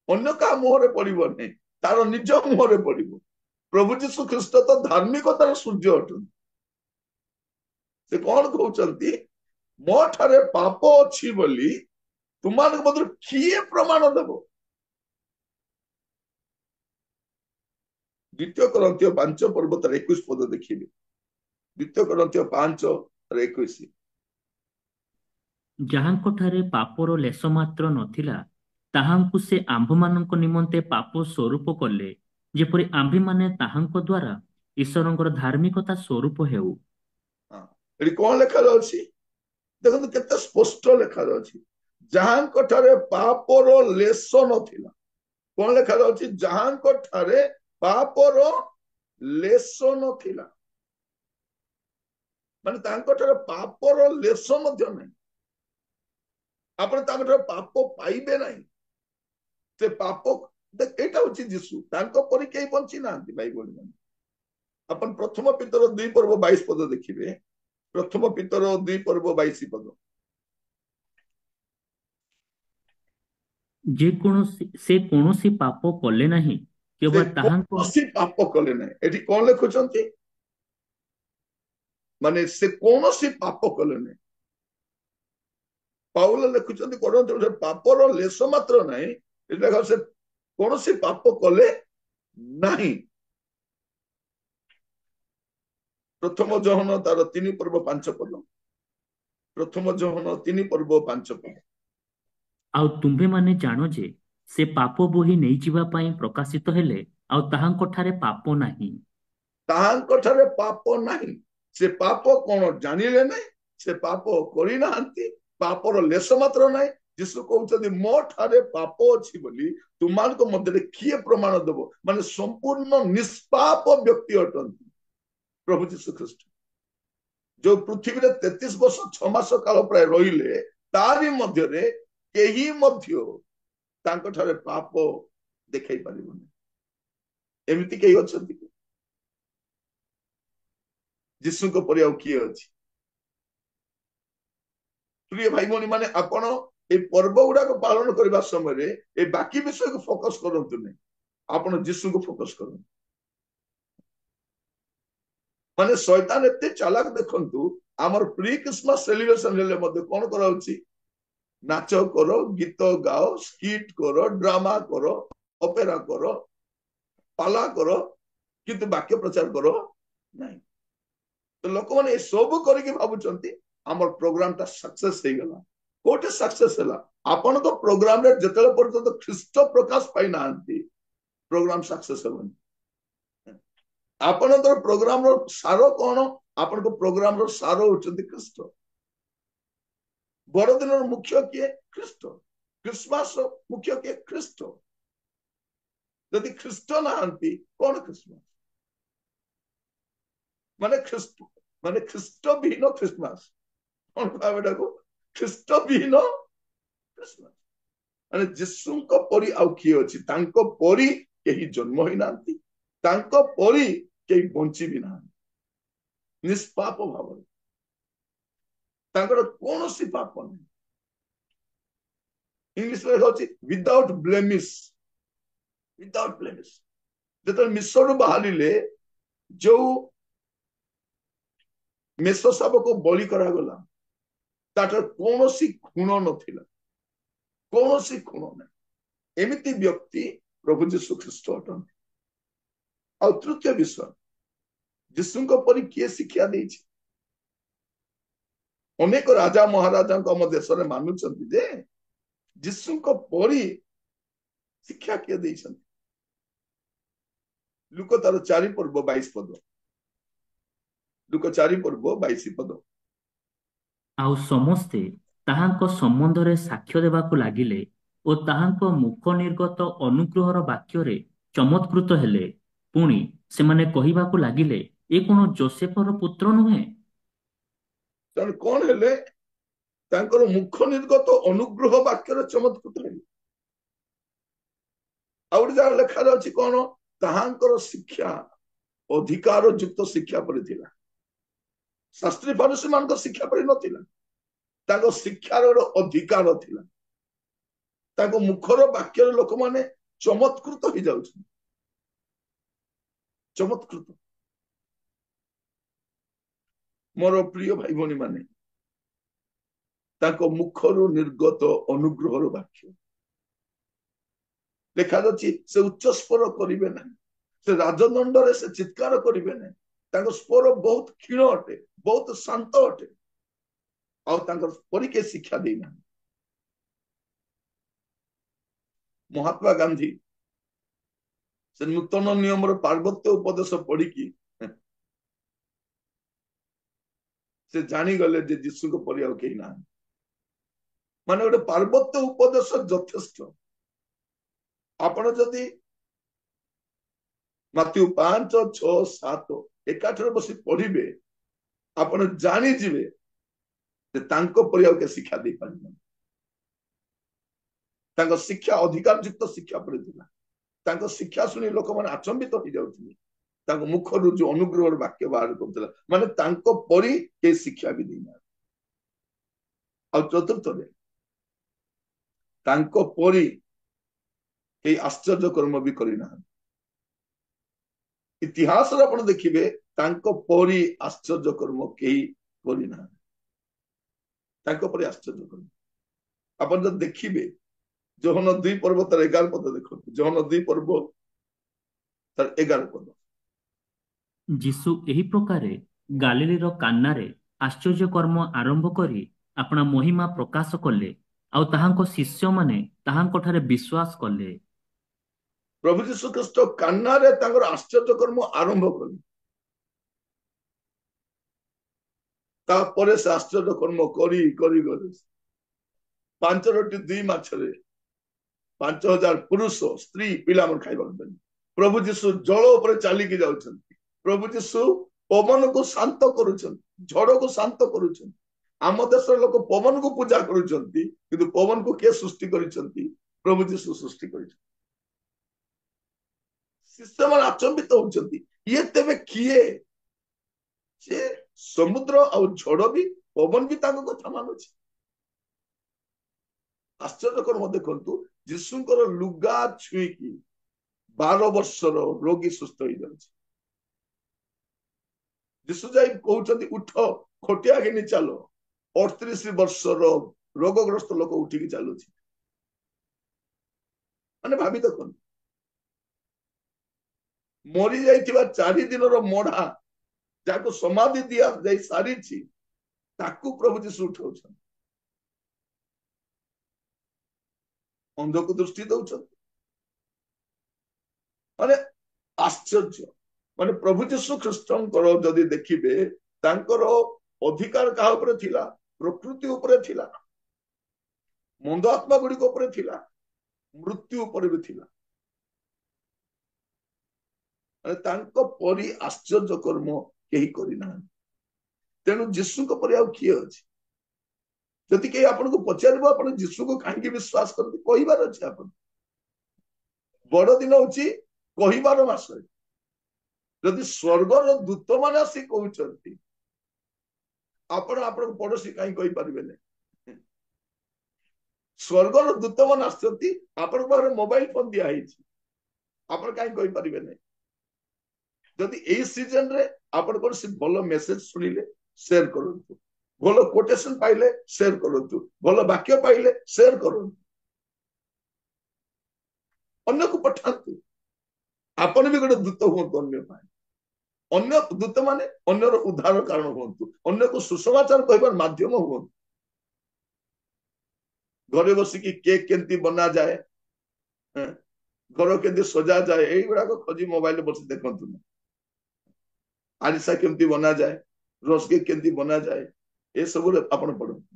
ଅନ୍ୟ କାହା ମୁହଁରେ ପଡିବନି, ତାର ନିଜ ମୁହଁରେ ପଡିବ। ପ୍ରଭୁ ଯୀଶୁ ଖ୍ରୀଷ୍ଟ ତ ଧାର୍ମିକତାର ସୂର୍ଯ୍ୟ ଅଟନ୍ତି। ସେ କଣ କହୁଛନ୍ତି? ମୋ ଠାରେ ପାପ ଅଛି ବୋଲି ତୁମମାନଙ୍କ ମଧ୍ୟରୁ କିଏ ପ୍ରମାଣ ଦେବ? ଦ୍ୱିତୀୟ କରନ୍ଥୀୟ 5 ପର୍ବ ତାର 21 ପଦ ଦେଖିବେ। ଦ୍ୱିତୀୟ କରନ୍ଥୀୟ 5:21। ଯାହାଙ୍କ ଠାରେ ପାପର ଲେଶ ମାତ୍ର ନଥିଲା, ତାହାଙ୍କୁ ସେ ଆମ୍ଭମାନଙ୍କ ନିମନ୍ତେ ପାପ ସ୍ୱରୂପ କଲେ, ଯେପରି ଆମ୍ଭେମାନେ ତାହାଙ୍କ ଦ୍ୱାରା ଈଶ୍ୱରଙ୍କର ଧାର୍ମିକତା ସ୍ୱରୂପ ହେଉ। ଏଠି କଣ ଲେଖାଯାଉଛି? ଦେଖନ୍ତୁ କେତେ ସ୍ପଷ୍ଟ ଲେଖାଯାଉଛି। ଯାହାଙ୍କ ଠାରେ ପାପର ଲେଶ ନଥିଲା। କଣ ଲେଖାଯାଉଛି? ଯାହାଙ୍କ ଠାରେ ପାପର ଲେଶ ନଥିଲା, ମାନେ ତାଙ୍କ ଠାରେ ପାପର ଲେଶ ମଧ୍ୟ ନାହିଁ। ଆପଣ ତାଙ୍କଠାରେ ପାପ ପାଇବେ ନାହିଁ। ସେ ପାପ, ଏଇଟା ହଉଛି ଯୀଶୁ। ତାଙ୍କ ପରି କେହି ବଞ୍ଚି ନାହାନ୍ତି ଭାଇ ଭଉଣୀ ମାନେ। ଆପଣ ପ୍ରଥମ ପିତର 2 ପର୍ବ 22 ପଦ ଦେଖିବେ। ପ୍ରଥମ ପିତର 2 ପର୍ବ 22 ପଦ। ସେ କୌଣସି ପାପ କଲେ ନାହିଁ, ସେ କେବଳ ତାହାଙ୍କ କୌଣସି ପାପ କଲେ ନାହିଁ। ଏଠି କଣ ଲେଖୁଛନ୍ତି? ମାନେ ସେ କୌଣସି ପାପ କଲେ ନାହିଁ। ପାଉଲ ଲେଖୁଛନ୍ତି କରନ୍ତି ପାପର ଲେଶ ମାତ୍ର ନାହିଁ। ସେ କୌଣସି ପାପ କଲେ ନାହିଁ। ପ୍ରଥମ ଯୋହନ ତାର 3 ପର୍ବ 5 ପଦ। ପ୍ରଥମ ଯୋହନ 3 ପର୍ବ 5 ପଦ। ଆଉ ତୁମ୍ଭେମାନେ ଜାଣ ଯେ ସେ ପାପ ବୋହି ନେଇଯିବା ପାଇଁ ପ୍ରକାଶିତ ହେଲେ, ଆଉ ତାହାଙ୍କ ଠାରେ ପାପ ନାହିଁ। ତାହାଙ୍କ ଠାରେ ପାପ ନାହିଁ। ସେ ପାପ କଣ ଜାଣିଲେ ନାହିଁ, से पाप करना पापर लेस मात्र ना जीशु कहते मो ठारे पाप अच्छी बोली तुम मध्य किए प्रमाण दब माने संपूर्ण निष्पाप व्यक्ति अटंती प्रभु जीशु ख्रीस्ट जो पृथ्वी रे 33 वर्ष 6 मास काल प्राय रहिले तारी मध्य रे केही मध्य तांको ठारे पाप देखाई पारिबोनी एमिति केही अछंती जीशु को परिया किए अछि प्रिय भाई भौणी माने आपण ए पर्व गुडा को पालन करबा समय रे ए बाकी विषय को फोकस करंतु नै आपण जीशु को फोकस करंतु माने शैतान एते चालाक देखंतु हमर प्री क्रिसमस सेलिब्रेशन लेले मध्ये कोन कराउची नाच करो गीत गाओ स्किट करो ड्रामा करो ऑपेरा करो पाला करो किंतु वाक्य प्रचार करो नहीं तो लोक माने सब करके भाबुचंती हमर प्रोग्राम ता सक्सेस हे गला कोटे सक्सेस हला आपण को प्रोग्राम रे जतले पर्यंत ख्रीष्ट प्रकाश पाई नांती प्रोग्राम सक्सेस होबनी आपण तो प्रोग्राम रो सारो कोन आपण को प्रोग्राम रो सारो होचंती ख्रीष्ट बड़दिन मुख्य किए ख्रीष्ट क्रिसमस मुख्य किए ख्रीष्ट यदि ख्रीष्ट नांती कौन क्रिसमस माने ख्रीष्ट विहीन क्रिसमस कौन कहबेटा को ख्रीष्ट विहीन क्रिसमस माने जीसु को परी आउ किए अछि तांको परी केही जन्म होई नांती तांको परी केही बंची भी ना निष्पाप भाव तांकर कौन सी पाप नहीं इंग्लिश में होची विदाउट ब्लेमिश जब मिश्र बाहरिले जो मेष साप को बलि करा गला ताटर कौन सी खुण नथिला कौन सी खुण नहीं एमिति व्यक्ति प्रभु जीशु ख्रीष्ट अटन आ तृतीय विषय जीशु को परी किए शिक्षा देछि अनेक राजा महाराजा आम देश में मानुंट जे जीशु को परी शिक्षा किए देछंती लुक तार 4 पर्व 22 पद लुक 4 पर्व 22 पद आउ समस्ते ताहांको संबंधरे साक्ष्य देबाकू लागिले ओ ताहांको मुख निर्गत अनुग्रहर वाक्यरे चमत्कृत हेले पुणी सेमाने कहिबाकू लागिले ए कोन जोसेफर पुत्र नुहे कौन हेले तांकर मुख निर्गत अनुग्रह वाक्यर चमत्कृत हेले आउट जा लेखा अछि कोन ताहांकर शिक्षा अधिकार युक्त शिक्षा पर थिला शास्त्री फरीसी मान शिक्षा पर नथिला तांको शिक्षार अधिकार थिला तांको मुखर वाक्यर लोक माने चमत्कृत हो जाउछ चमत्कृत मोर प्रिय भाई भौणी माने तांको मुखर निर्गत अनुग्रहर वाक्य देखा जाछि से उच्च स्वर करिवे ना से राजदंड रे से चित्कार करिवे ना तांको स्वर बहुत क्षीण अटे बहुत शांत अटे और तांकर परिके शिक्षा देना महात्मा गांधी से नूतन नियम पार्वत्य उपदेश पढ़ी से जानी गले जे जीशु को परिया कहीं ना माने गोटे पार्वत्य उपदेश यथेष्ट आपण जदि माथ्यू 5 6 7 एकाठर बसी पढ़िबे आपण जानी जिवे जे तांको परिया के शिक्षा दे पारिबे तांको शिक्षा अधिकार युक्त शिक्षा पर दिला तांको शिक्षा सुनी लोक माने अचंबित हो जाउथिले तांको मुखरु जो अनुग्रहर वाक्य बाहर करथला माने तांको परी के शिक्षा भी देना आ चतुर्थ रे तांको परी के आश्चर्य कर्म भी करिना इतिहास रे आपण देखिबे तांको परी आश्चर्य कर्म केही करिना तांको परी आश्चर्य कर्म आपण जब देखिबे जोहन 2 पर्व तर 11 पद देखो जोहन 2 पर्व तर 11 पद जीशु एही प्रकारे गालिलीर कान्नारे आश्चर्य कर्म आरंभ करी अपना महिमा प्रकाश कले आउ ताहांको शिष्य माने ताहांको ठारे विश्वास कले प्रभु जीशु ख्रीष्ट कान्नारे तांकर आश्चर्य कर्म आरंभ कले ତାପରେ ସେ ଆଶ୍ଚର୍ଯ୍ୟ କର୍ମ କରି କରି କରି 5 ରୋଟି 2 ମାଛରେ 5,000 ପୁରୁଷ ସ୍ତ୍ରୀ ପିଲାମାନେ ଖାଇବାକୁ ଦେଲେ। ପ୍ରଭୁ ଯୀଶୁ ଜଳ ଉପରେ ଚାଲିକି ଯାଉଛନ୍ତି। ପ୍ରଭୁ ଯୀଶୁ ପବନକୁ ଶାନ୍ତ କରୁଛନ୍ତି, ଝଡକୁ ଶାନ୍ତ କରୁଛନ୍ତି। ଆମ ଦେଶର ଲୋକ ପବନକୁ ପୂଜା କରୁଛନ୍ତି, କିନ୍ତୁ ପବନକୁ କିଏ ସୃଷ୍ଟି କରିଛନ୍ତି? ପ୍ରଭୁ ଯୀଶୁ ସୃଷ୍ଟି କରିଛନ୍ତି। ଶିଷ୍ୟମାନେ ଆଚମ୍ବିତ ହଉଛନ୍ତି, ଇଏ ତେବେ କିଏ? ସେ ସମୁଦ୍ର ଆଉ ଝଡ ବି ପବନ ବି ତାଙ୍କ କଥା ମାନୁଛି। ଆଶ୍ଚର୍ଯ୍ୟକର ମଧ୍ୟ ଦେଖନ୍ତୁ, ଯୀଶୁଙ୍କର ଲୁଗା ଛୁଇଁକି 12 ବର୍ଷର ରୋଗୀ ସୁସ୍ଥ ହେଇଯାଉଛି। ଯୀଶୁ ଯାଇ କହୁଛନ୍ତି ଉଠ, ଖଟିଆ ଘିନି ଚାଲ। 38 ବର୍ଷର ରୋଗଗ୍ରସ୍ତ ଲୋକ ଉଠିକି ଚାଲୁଛି। ମାନେ ଭାବି ଦେଖନ୍ତୁ, ମରି ଯାଇଥିବା 4 ଦିନର ମଢା ଯାହାକୁ ସମାଧି ଦିଆ ଯାଇ ସାରିଛି, ତାକୁ ପ୍ରଭୁ ଯୀଶୁ ଉଠାଉଛନ୍ତି। ଅନ୍ଧକୁ ଦୃଷ୍ଟି ଦଉଛନ୍ତି। ମାନେ ଆଶ୍ଚର୍ଯ୍ୟ। ମାନେ ପ୍ରଭୁ ଯୀଶୁ ଖ୍ରୀଷ୍ଟଙ୍କର ଯଦି ଦେଖିବେ, ତାଙ୍କର ଅଧିକାର କାହା ଉପରେ ଥିଲା? ପ୍ରକୃତି ଉପରେ ଥିଲା, ମନ୍ଦ ଆତ୍ମା ଗୁଡିକ ଉପରେ ଥିଲା, ମୃତ୍ୟୁ ଉପରେ ବି ଥିଲା। ତାଙ୍କ ପରି ଆଶ୍ଚର୍ଯ୍ୟ କର୍ମ କେହି କରିନାହାନ୍ତି। ତେଣୁ ଯୀଶୁଙ୍କ ପରି ଆଉ କିଏ ଅଛି? ଯଦି କେହି ଆପଣଙ୍କୁ ପଚାରିବ ଆପଣ ଯୀଶୁକୁ କାହିଁକି ବିଶ୍ୱାସ କରନ୍ତି, କହିବାର ଅଛି ଆପଣ। ବଡଦିନ ହଉଛି କହିବାର ମାସ। ଯଦି ସ୍ୱର୍ଗର ଦୂତ ମାନେ ଆସି କହୁଛନ୍ତି, ଆପଣ ଆପଣଙ୍କ ପଡୋଶୀ କାହିଁ କହିପାରିବେନି? ସ୍ୱର୍ଗର ଦୂତ ମାନେ ଆସୁଛନ୍ତି, ଆପଣଙ୍କ ପାଖରେ ମୋବାଇଲ ଫୋନ ଦିଆହେଇଛି, ଆପଣ କାହିଁ କହିପାରିବେନି? ଯଦି ଏଇ ସିଜନରେ ଆପଣ କୌଣସି ଭଲ ମେସେଜ ଶୁଣିଲେ ସେୟାର କରନ୍ତୁ, ଭଲ କୋଟେସନ ପାଇଲେ ସେୟାର କରନ୍ତୁ, ଭଲ ବାକ୍ୟ ପାଇଲେ ସେୟାର କରନ୍ତୁ, ଅନ୍ୟକୁ ପଠାନ୍ତୁ। ଆପଣ ବି ଗୋଟେ ଦୂତ ହୁଅନ୍ତୁ ଅନ୍ୟ ପାଇଁ। ଅନ୍ୟ ଦୂତ ମାନେ ଅନ୍ୟର ଉଦ୍ଧାର କାରଣ ହୁଅନ୍ତୁ, ଅନ୍ୟକୁ ସୁସମାଚାର କହିବାର ମାଧ୍ୟମ ହୁଅନ୍ତୁ। ଘରେ ବସିକି କେକ୍ କେମିତି ବନାଯାଏ, ଘର କେମିତି ସଜାଯାଏ, ଏଇଗୁଡାକ ଖୋଜି ମୋବାଇଲରେ ବସି ଦେଖନ୍ତୁ। ଆରିସା କେମିତି ବନାଯାଏ, ରସକେକ୍ କେମିତି ବନାଯାଏ, ଏସବୁରେ ଆପଣ ପଢନ୍ତୁ।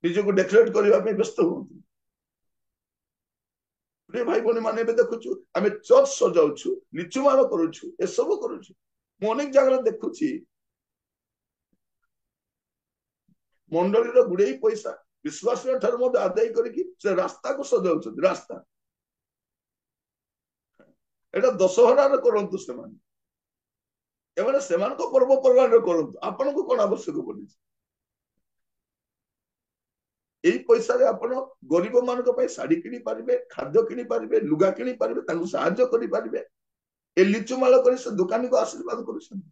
ନିଜକୁ ଡେକୋରେଟ କରିବା ପାଇଁ ବ୍ୟସ୍ତ ହୁଅନ୍ତୁ। ପ୍ରିୟ ଭାଇ ଭଉଣୀ ମାନେ, ଏବେ ଦେଖୁଛୁ ଆମେ ଚର୍ଚ୍ଚ ସଜାଉଛୁ, ଲିଚୁମାଳ କରୁଛୁ, ଏସବୁ କରୁଛୁ। ମୁଁ ଅନେକ ଜାଗାରେ ଦେଖୁଛି ମଣ୍ଡଳୀର ଗୁଡେଇ ପଇସା ବିଶ୍ୱାସୀଙ୍କ ଠାରୁ ମଧ୍ୟ ଆଦାୟ କରିକି ସେ ରାସ୍ତାକୁ ସଜାଉଛନ୍ତି। ରାସ୍ତା ଏଟା ଦଶହରାରେ କରନ୍ତୁ ସେମାନେ, ଏମାନେ ସେମାନଙ୍କ ପର୍ବପର୍ବାଣିରେ କରନ୍ତୁ, ଆପଣଙ୍କୁ କଣ ଆବଶ୍ୟକ ପଡିଛି? ଏଇ ପଇସାରେ ଆପଣ ଗରିବ ମାନଙ୍କ ପାଇଁ ଶାଢୀ କିଣି ପାରିବେ, ଖାଦ୍ୟ କିଣି ପାରିବେ, ଲୁଗା କିଣି ପାରିବେ, ତାଙ୍କୁ ସାହାଯ୍ୟ କରିପାରିବେ। ଏ ଲିଚୁମାଳ କରି ସେ ଦୋକାନୀକୁ ଆଶୀର୍ବାଦ କରୁଛନ୍ତି।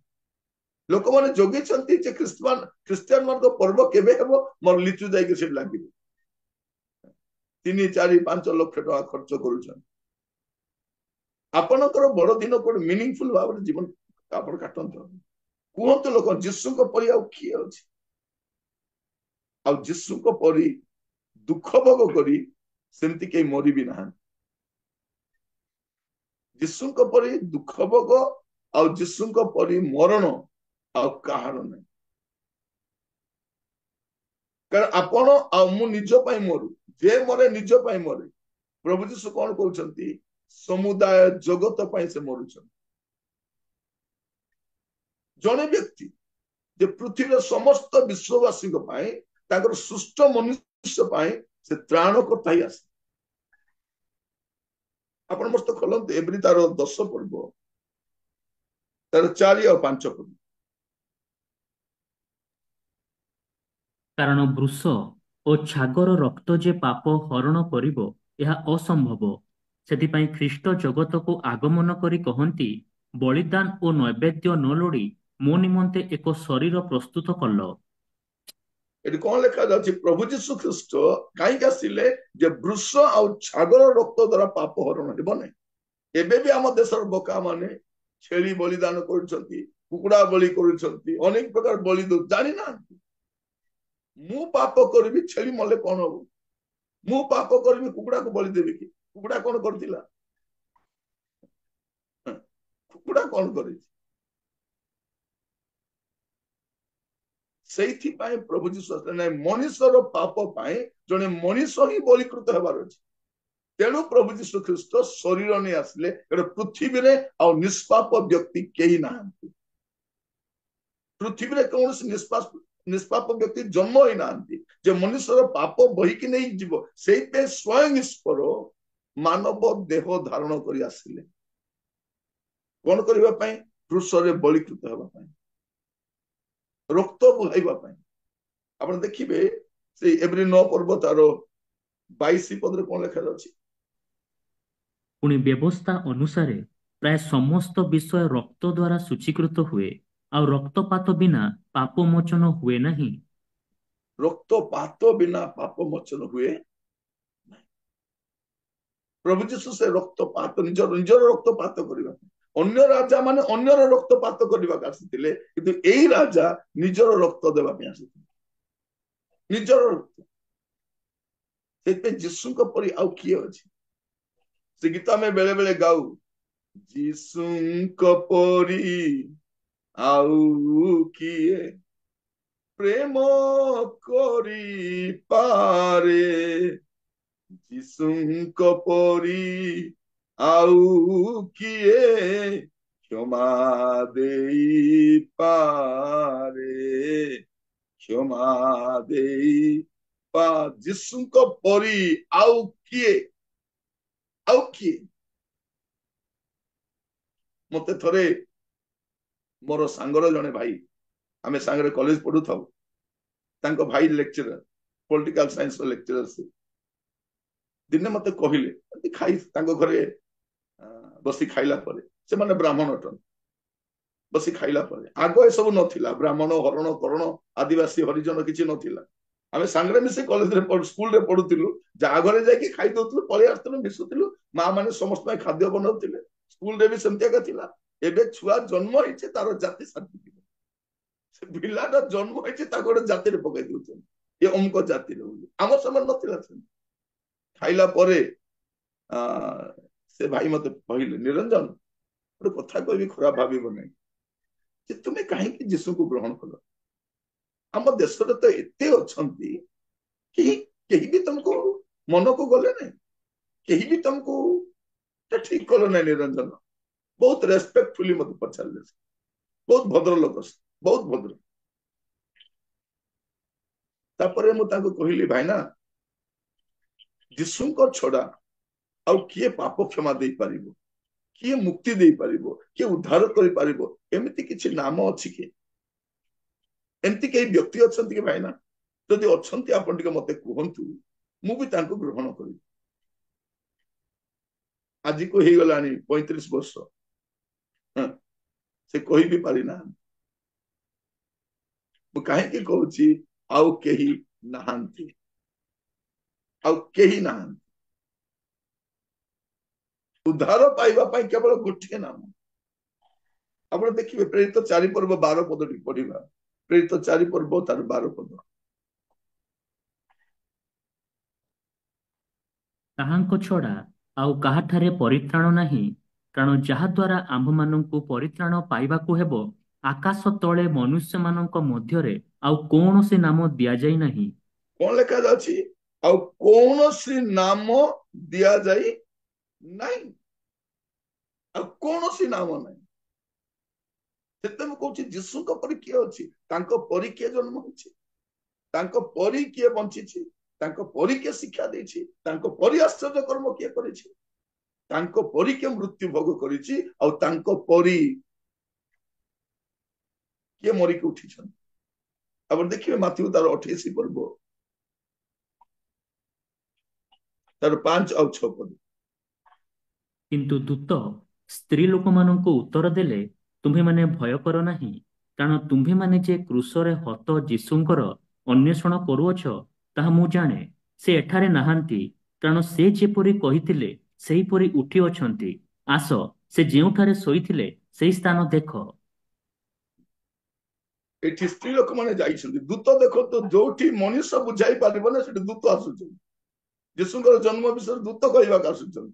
ଲୋକମାନେ ଜଗିଛନ୍ତି ଯେ ଖ୍ରୀଷ୍ଟିଆନ ମାନଙ୍କ ପର୍ବ କେବେ ହେବ, ମୋର ଲିଚୁ ଯାଇକି ସେଠି ଲାଗିବ। 3, 4, 5 ଲକ୍ଷ ଟଙ୍କା ଖର୍ଚ୍ଚ କରୁଛନ୍ତି। ଆପଣଙ୍କର ବଡ ଦିନ କୋଉଠି ମିନିଂଫୁଲ ଭାବରେ ଜୀବନ ଆପଣ କାଟନ୍ତୁ। କୁହନ୍ତୁ ଲୋକ, ଯୀଶୁଙ୍କ ପରି ଆଉ କିଏ ଅଛି? ଆଉ ଯୀଶୁଙ୍କ ପରି ଦୁଃଖ ଭୋଗ କରି ସେମିତି କେହି ମରିବି ନାହାନ୍ତି। ଯୀଶୁଙ୍କ ପରି ଦୁଃଖ ଭୋଗ ଆଉ ଯୀଶୁଙ୍କ ପରି ମରଣ ଆଉ କାହାର ନାହିଁ। କାରଣ ଆପଣ ଆଉ ମୁଁ ନିଜ ପାଇଁ ମରୁ, ଯେ ମରେ ନିଜ ପାଇଁ ମରେ। ପ୍ରଭୁ ଯୀଶୁ କଣ କହୁଛନ୍ତି? ସମୁଦାୟ ଜଗତ ପାଇଁ ସେ ମରୁଛନ୍ତି। ଜଣେ ବ୍ୟକ୍ତି ଯେ ପୃଥିବୀର ସମସ୍ତ ବିଶ୍ୱବାସୀଙ୍କ ପାଇଁ, ତାଙ୍କର ସୁଷ୍ଠ ମନୁଷ୍ୟ ପାଇଁ ସେ ତ୍ରାଣକର୍ତ୍ତା ହିଁ ଆସେ। ଆପଣ ମସ୍ତ ଖୋଲନ୍ତୁ ଏବ୍ରି ତାର 10 ପର୍ବ, ତାର 4 ଆଉ 5 ପର୍ବ। କାରଣ ବୃଷ ଓ ଛାଗର ରକ୍ତ ଯେ ପାପ ହରଣ କରିବ, ଏହା ଅସମ୍ଭବ। ସେଥିପାଇଁ ଖ୍ରୀଷ୍ଟ ଜଗତକୁ ଆଗମନ କରି କହନ୍ତି, ବଳିଦାନ ଓ ନୈବେଦ୍ୟ ନ ଲୋଡ଼ି ମୋ ନିମନ୍ତେ ଏକ ଶରୀର ପ୍ରସ୍ତୁତ କଲ। ଏଠି କଣ ଲେଖାଯାଉଛି? ପ୍ରଭୁ ଯୀଶୁ ଖ୍ରୀଷ୍ଟ କାହିଁକି ଆସିଲେ? ଯେ ବୃଷ ଆଉ ଛାଗର ରକ୍ତ ଦ୍ଵାରା ପାପ ହରଣ ହେବ ନାହିଁ। ଏବେ ବି ଆମ ଦେଶର ବୋକା ମାନେ ଛେଳି ବଳିଦାନ କରୁଛନ୍ତି, କୁକୁଡା ବଳି କରୁଛନ୍ତି, ଅନେକ ପ୍ରକାର ବଳି ଦଉ, ଜାଣିନାହାନ୍ତି। ମୁଁ ପାପ କରିବି, ଛେଳି ମଲେ କଣ ହବ? ମୁଁ ପାପ କରିବି, କୁକୁଡାକୁ ବଳି ଦେବି କି? କୁକୁଡା କଣ କରିଥିଲା? କୁକୁଡା କଣ କରିଛି? ସେଇଥିପାଇଁ ପ୍ରଭୁ ଯୀଶୁ ଆସିଲେ ନାଇଁ ମଣିଷର ପାପ ପାଇଁ ଜଣେ ମଣିଷ ହିଁ ବଳିକୃତ ହେବାର ଅଛି। ତେଣୁ ପ୍ରଭୁ ଯୀଶୁ ଖ୍ରୀଷ୍ଟ ଶରୀର ନେଇ ଆସିଲେ। ଏଟା ପୃଥିବୀରେ ଆଉ ନିଷ୍ପାପ ବ୍ୟକ୍ତି କେହି ନାହାନ୍ତି। ପୃଥିବୀରେ କୌଣସି ନିଷ୍ପାପ ବ୍ୟକ୍ତି ଜନ୍ମ ହୋଇନାହାନ୍ତି ଯେ ମନୁଷ୍ୟର ପାପ ବହିକି ନେଇ ଯିବ। ସେଇଥିପାଇଁ ସ୍ୱୟଂ ଈଶ୍ୱର ମାନବ ଦେହ ଧାରଣ କରି ଆସିଲେ। କଣ କରିବା ପାଇଁ? କ୍ରୁଶରେ ବଳିକୃତ ହେବା ପାଇଁ, ରକ୍ତ ବୁହାଇବା ପାଇଁ। ଆପଣ ଦେଖିବେ ସେଇ ଏବ୍ରି 9 ପର୍ବ ତାର 22 ପଦରେ କଣ ଲେଖା ଅଛି? ପୁଣି ବ୍ୟବସ୍ଥା ଅନୁସାରେ ପ୍ରାୟ ସମସ୍ତ ବିଷୟ ରକ୍ତ ଦ୍ୱାରା ଶୁଚୀକୃତ ହୁଏ, ଆଉ ରକ୍ତପାତ ବିନା ପାପ ମୋଚନ ହୁଏ ନାହିଁ। ରକ୍ତପାତ ବିନା ପାପ ମୋଚନ ହୁଏ। ପ୍ରଭୁ ଯୀଶୁ ସେ ରକ୍ତପାତ ନିଜର ରକ୍ତପାତ କରିବା ପାଇଁ, ଅନ୍ୟ ରାଜା ମାନେ ଅନ୍ୟର ରକ୍ତପାତ କରିବାକୁ ଆସିଥିଲେ, କିନ୍ତୁ ଏଇ ରାଜା ନିଜର ରକ୍ତ ଦେବା ପାଇଁ ଆସିଥିଲେ, ନିଜର ରକ୍ତ। ସେଥିପାଇଁ ଯୀଶୁଙ୍କ ପରି ଆଉ କିଏ ଅଛି? ସେ ଗୀତ ଆମେ ବେଳେ ବେଳେ ଗାଉ, ଯୀଶୁଙ୍କ ପରି ଆଉ କିଏ ପ୍ରେମ କରିପାରେ, ଯୀଶୁଙ୍କ ପରି ଆଉ କିଏ କ୍ଷମା ଦେଇପାରେ, କ୍ଷମା ଯୀଶୁଙ୍କ ପରି ଆଉ କିଏ? ଆଉ କିଏ? ମତେ ଥରେ ମୋର ସାଙ୍ଗର ଜଣେ ଭାଇ, ଆମେ ସାଙ୍ଗରେ କଲେଜ ପଢୁଥାଉ, ତାଙ୍କ ଭାଇ ଲେକ୍ଚରର, ପଲିଟିକାଲ ସାଇନ୍ସ ଲେକ୍ଚରର। ସେ ଦିନେ ମତେ କହିଲେ, ଖାଇ ତାଙ୍କ ଘରେ ବସି ଖାଇଲା ପରେ, ସେମାନେ ବ୍ରାହ୍ମଣ ଅଟନ୍ତି, ବସି ଖାଇଲା ପରେ, ଆଗ ଏସବୁ ନଥିଲା, ବ୍ରାହ୍ମଣ ହରଣ କରଣ ଆଦିବାସୀ ହରିଜନ କିଛି ନଥିଲା। ଆମେ ସାଙ୍ଗରେ ମିଶି କଲେଜରେ ସ୍କୁଲରେ ପଢୁଥିଲୁ, ଯାହା ଘରେ ଯାଇକି ଖାଇ ଦଉଥିଲୁ, ପଳେଇ ଆସୁଥିଲୁ, ମିଶୁଥିଲୁ, ମା ମାନେ ସମସ୍ତ ପାଇଁ ଖାଦ୍ୟ ବନାଉଥିଲେ, ସ୍କୁଲରେ ବି ସେମିତି ଏକା ଥିଲା। ଏବେ ଛୁଆ ଜନ୍ମ ହେଇଛି, ତାର ଜାତି ସାର୍ଟିଫିକେଟ, ସେ ପିଲାଟା ଜନ୍ମ ହେଇଛି ତାକୁ ଗୋଟେ ଜାତିରେ ପକେଇ ଦଉଛନ୍ତି, ଏ ଅମୁକ ଜାତିରେ ବୋଲି। ଆମ ସମୟ ନଥିଲା ସେମିତି। ଖାଇଲା ପରେ ସେ ଭାଇ ମତେ କହିଲେ, ନିରଞ୍ଜନ ଗୋଟେ କଥା କହିବି, ଖରାପ ଭାବିବ ନାହିଁ, ଯେ ତୁମେ କାହିଁକି ଯୀଶୁକୁ ଗ୍ରହଣ କଲ? ଆମ ଦେଶରେ ତ ଏତେ ଅଛନ୍ତି, କେହି ବି ତମକୁ ମନକୁ ଗଲେ ନାହିଁ, କେହି ବି ତମକୁ ଠିକ କଲ ନାହିଁ। ନିରଞ୍ଜନ ବହୁତ ରେସ୍ପେକ୍ଟଫୁଲି ମତେ ପଚାରିଲେ, ବହୁତ ଭଦ୍ର ଲୋକ, ବହୁତ ଭଦ୍ର। ତାପରେ ମୁଁ ତାଙ୍କୁ କହିଲି, ଭାଇନା ଯୀଶୁଙ୍କ ଛଡା ଆଉ କିଏ ପାପ କ୍ଷମା ଦେଇପାରିବ, କିଏ ମୁକ୍ତି ଦେଇପାରିବ, କିଏ ଉଦ୍ଧାର କରିପାରିବ? ଏମିତି କିଛି ନାମ ଅଛି କି? ଏମିତି କେହି ବ୍ୟକ୍ତି ଅଛନ୍ତି କି ଭାଇନା? ଯଦି ଅଛନ୍ତି ଆପଣ ଟିକେ ମତେ କୁହନ୍ତୁ, ମୁଁ ବି ତାଙ୍କୁ ଗ୍ରହଣ କରିବି। ଆଜିକୁ ହେଇଗଲାଣି 35 ବର୍ଷ, ସେ କହିବି ପାରିନାହାନ୍ତି। ମୁଁ କାହିଁକି କହୁଛି ଆଉ କେହି ନାହାନ୍ତି, ଆଉ କେହି ନାହାନ୍ତି। ଉଦ୍ଧାର ପାଇବା ପାଇଁ କେବଳ ଗୋଟିଏ ନାମ। ଆପଣ ଦେଖିବେ ପ୍ରେରିତ 4 ପର୍ବ 12 ପଦଟି ପଢିବା, ପ୍ରେରିତ 4 ପର୍ବ ତାର 12 ପଦ। ତାହାଙ୍କ ଛଡା ଆଉ କାହାଠାରେ ପରିତ୍ରାଣ ନାହିଁ, କାରଣ ଯାହା ଦ୍ୱାରା ଆମ୍ଭମାନଙ୍କୁ ପରିତ୍ରାଣ ପାଇବାକୁ ହେବ, ଆକାଶ ତଳେ ମନୁଷ୍ୟମାନଙ୍କ ମଧ୍ୟରେ ଆଉ କୌଣସି ନାମ ଦିଆଯାଇ ନାହିଁ। କଣ ଲେଖା ଯାଉଛି? ଆଉ କୌଣସି ନାମ ଦିଆଯାଇ ନାହିଁ, ଆଉ କୌଣସି ନାମ ନାହିଁ। ସେଥିପାଇଁ ମୁଁ କହୁଛି ଯୀଶୁଙ୍କ ପରି କିଏ ଅଛି? ତାଙ୍କ ପରି କିଏ ଜନ୍ମ ହେଇଛି? ତାଙ୍କ ପରି କିଏ ବଞ୍ଚିଛି? ତାଙ୍କ ପରି କିଏ ଶିକ୍ଷା ଦେଇଛି? ତାଙ୍କ ପରି ଆଶ୍ଚର୍ଯ୍ୟ କର୍ମ କିଏ କରିଛି? ତାଙ୍କ ପରି କିଏ ମୃତ୍ୟୁ ଭୋଗ କରିଛି? ଆଉ ତାଙ୍କ ପରି କିଏ ମରିକି ଉଠିଛନ୍ତି? ଆପଣ ଦେଖିବେ ମାଥିବ ତାର 28 ପର୍ବ ତାର 5 ଆଉ 6 ପଦ। କିନ୍ତୁ ଦୂତ ସ୍ତ୍ରୀ ଲୋକମାନଙ୍କୁ ଉତ୍ତର ଦେଲେ, ତୁମ୍ଭେମାନେ ଭୟ କର ନାହିଁ, କାରଣ ତୁମ୍ଭେମାନେ ଯେ କ୍ରୁଶରେ ହତ ଯୀଶୁଙ୍କର ଅନ୍ୱେଷଣ କରୁଅଛ, ତାହା ମୁଁ ଜାଣେ। ସେ ଏଠାରେ ନାହାନ୍ତି, କାରଣ ସେ ଯେପରି କହିଥିଲେ ସେହିପରି ଉଠି ଅଛନ୍ତି। ଆସ, ସେ ଯେଉଁଠାରେ ଶୋଇଥିଲେ ସେହି ସ୍ଥାନ ଦେଖ। ଏଠି ସ୍ତ୍ରୀ ଲୋକମାନେ ଯାଇଛନ୍ତି, ଦୂତ ଦେଖନ୍ତୁ, ଯୋଉଠି ମଣିଷ ବୁଝାଇ ପାରିବ ନା ସେଠି ଦୂତ ଆସୁଛନ୍ତି। ଯୀଶୁଙ୍କର ଜନ୍ମ ବିଷୟରେ ଦୂତ କହିବାକୁ ଆସୁଛନ୍ତି,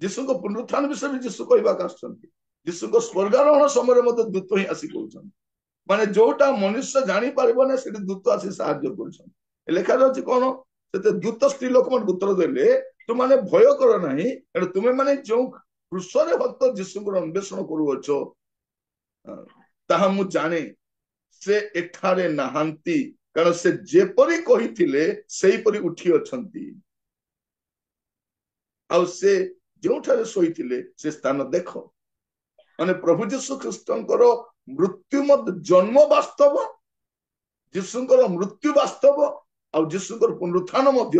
ଯୀଶୁଙ୍କ ପୁନରୁତ୍ଥାନ ବିଷୟରେ ଯୀଶୁ କହିବାକୁ ଆସୁଛନ୍ତି, ଯୀଶୁଙ୍କ ସ୍ୱର୍ଗାରୋହଣ ସମୟରେ ମଧ୍ୟ ଦୂତ ହିଁ ଆସି କହୁଛନ୍ତି। ମାନେ ଯୋଉଟା ମନୁଷ୍ୟ ଜାଣିପାରିବ ନା ସେଠି ଦୂତ ଆସି ସାହାଯ୍ୟ କରୁଛନ୍ତି। ଲେଖାଯାଉଛି କଣ, ସେତେ ଦୂତ ସ୍ତ୍ରୀ ଲୋକମାନଙ୍କୁ ଉତ୍ତର ଦେଲେ, ତୁମାନେ ଭୟ କର ନାହିଁ, କାରଣ ତୁମେ ମାନେ ଯୋଉ କୃଷରେ ଭକ୍ତ ଯୀଶୁଙ୍କର ଅନ୍ୱେଷଣ କରୁଅଛ ତାହା ମୁଁ ଜାଣେ, ସେ ଏଠାରେ ନାହାନ୍ତି, କାରଣ ସେ ଯେପରି କହିଥିଲେ ସେଇପରି ଉଠି ଅଛନ୍ତି, ଆଉ ସେ ଯେଉଁଠାରେ ଶୋଇଥିଲେ ସେ ସ୍ଥାନ ଦେଖ। ମାନେ ପ୍ରଭୁ ଯୀଶୁ ଖ୍ରୀଷ୍ଟଙ୍କର ମୃତ୍ୟୁ ମଧ୍ୟ ଜନ୍ମ ବାସ୍ତବ, ଯୀଶୁଙ୍କର ମୃତ୍ୟୁ ବାସ୍ତବ, ଆଉ ଯୀଶୁଙ୍କର ପୁନରୁତ୍ଥାନ ମଧ୍ୟ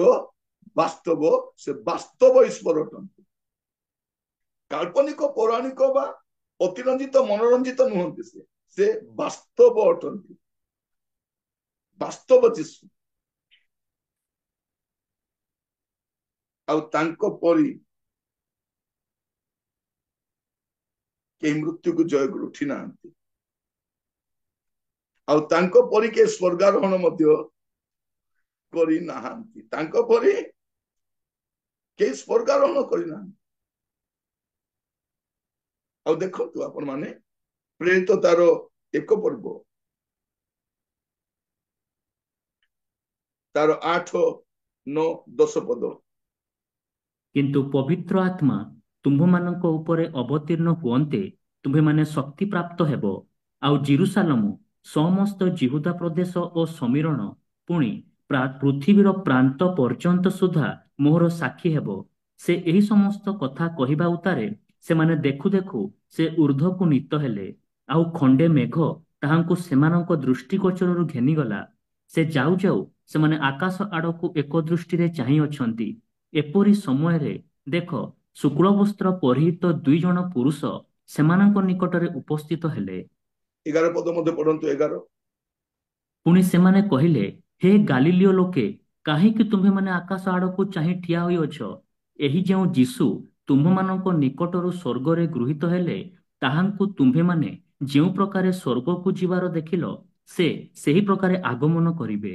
ବାସ୍ତବ। ସେ ବାସ୍ତବ ଈଶ୍ୱର ଅଟନ୍ତି, କାଳ୍ପନିକ ପୌରାଣିକ ବା ଅତିରଞ୍ଜିତ ମନୋରଞ୍ଜିତ ନୁହନ୍ତି। ସେ ବାସ୍ତବ ଅଟନ୍ତି, ବାସ୍ତବ ଯୀଶୁ। ଆଉ ତାଙ୍କ ପରି କେହି ମୃତ୍ୟୁକୁ ଜୟ କରି ଉଠି ନାହାନ୍ତି, ଆଉ ତାଙ୍କ ପରି କେହି ସ୍ୱର୍ଗାରୋହଣ ମଧ୍ୟ କରିନାହାନ୍ତି, ତାଙ୍କ ପରି କେହି ସ୍ୱର୍ଗାରୋହଣ କରିନାହାନ୍ତି। ଆଉ ଦେଖନ୍ତୁ ଆପଣ ମାନେ ପ୍ରେରିତ ତାର 1 ପର୍ବ ତାର 8, 9, 10 ପଦ। କିନ୍ତୁ ପବିତ୍ର ଆତ୍ମା ତୁମ୍ଭମାନଙ୍କ ଉପରେ ଅବତୀର୍ଣ୍ଣ ହୁଅନ୍ତେ ତୁମ୍ଭେମାନେ ଶକ୍ତି ପ୍ରାପ୍ତ ହେବ, ଆଉ ଜେରୁସାଲେମ ସମସ୍ତ ଜିହୁଦା ପ୍ରଦେଶ ଓ ସମୀରଣ ପୁଣି ପୃଥିବୀର ପ୍ରାନ୍ତ ପର୍ଯ୍ୟନ୍ତ ସୁଦ୍ଧା ମୋହର ସାକ୍ଷୀ ହେବ। ସେ ଏହି ସମସ୍ତ କଥା କହିବା ଉତ୍ତାରେ ସେମାନେ ଦେଖୁ ଦେଖୁ ସେ ଊର୍ଦ୍ଧ୍ୱକୁ ନୀତ ହେଲେ, ଆଉ ଖଣ୍ଡେ ମେଘ ତାହାଙ୍କୁ ସେମାନଙ୍କ ଦୃଷ୍ଟିଗୋଚରରୁ ଘେନିଗଲା। ସେ ଯାଉ ଯାଉ ସେମାନେ ଆକାଶ ଆଡ଼କୁ ଏକ ଦୃଷ୍ଟିରେ ଚାହିଁ ଅଛନ୍ତି। ଏପରି ସମୟରେ ଦେଖ, ଶୁକ୍ଳ ବସ୍ତ୍ର ପରିହିତ 2 ଜଣ ପୁରୁଷ ସେମାନଙ୍କ ନିକଟରେ ଉପସ୍ଥିତ ହେଲେ। 11 ପଦ ମଧ୍ୟ ପଢନ୍ତୁ। 11 ପୁଣି ସେମାନେ କହିଲେ, ହେ ଗାଲିଲିଓ ଲୋକେ, କାହିଁକି ତୁମ୍ଭେମାନେ ଆକାଶ ଆଡ଼କୁ ଚାହିଁ ଠିଆ ହୋଇଅଛ? ଏହି ଯେଉଁ ଯୀଶୁ ତୁମ୍ଭମାନଙ୍କ ନିକଟରୁ ସ୍ୱର୍ଗରେ ଗୃହୀତ ହେଲେ, ତାହାଙ୍କୁ ତୁମ୍ଭେମାନେ ଯେଉଁ ପ୍ରକାରେ ସ୍ୱର୍ଗକୁ ଯିବାର ଦେଖିଲ, ସେ ସେହି ପ୍ରକାରେ ଆଗମନ କରିବେ।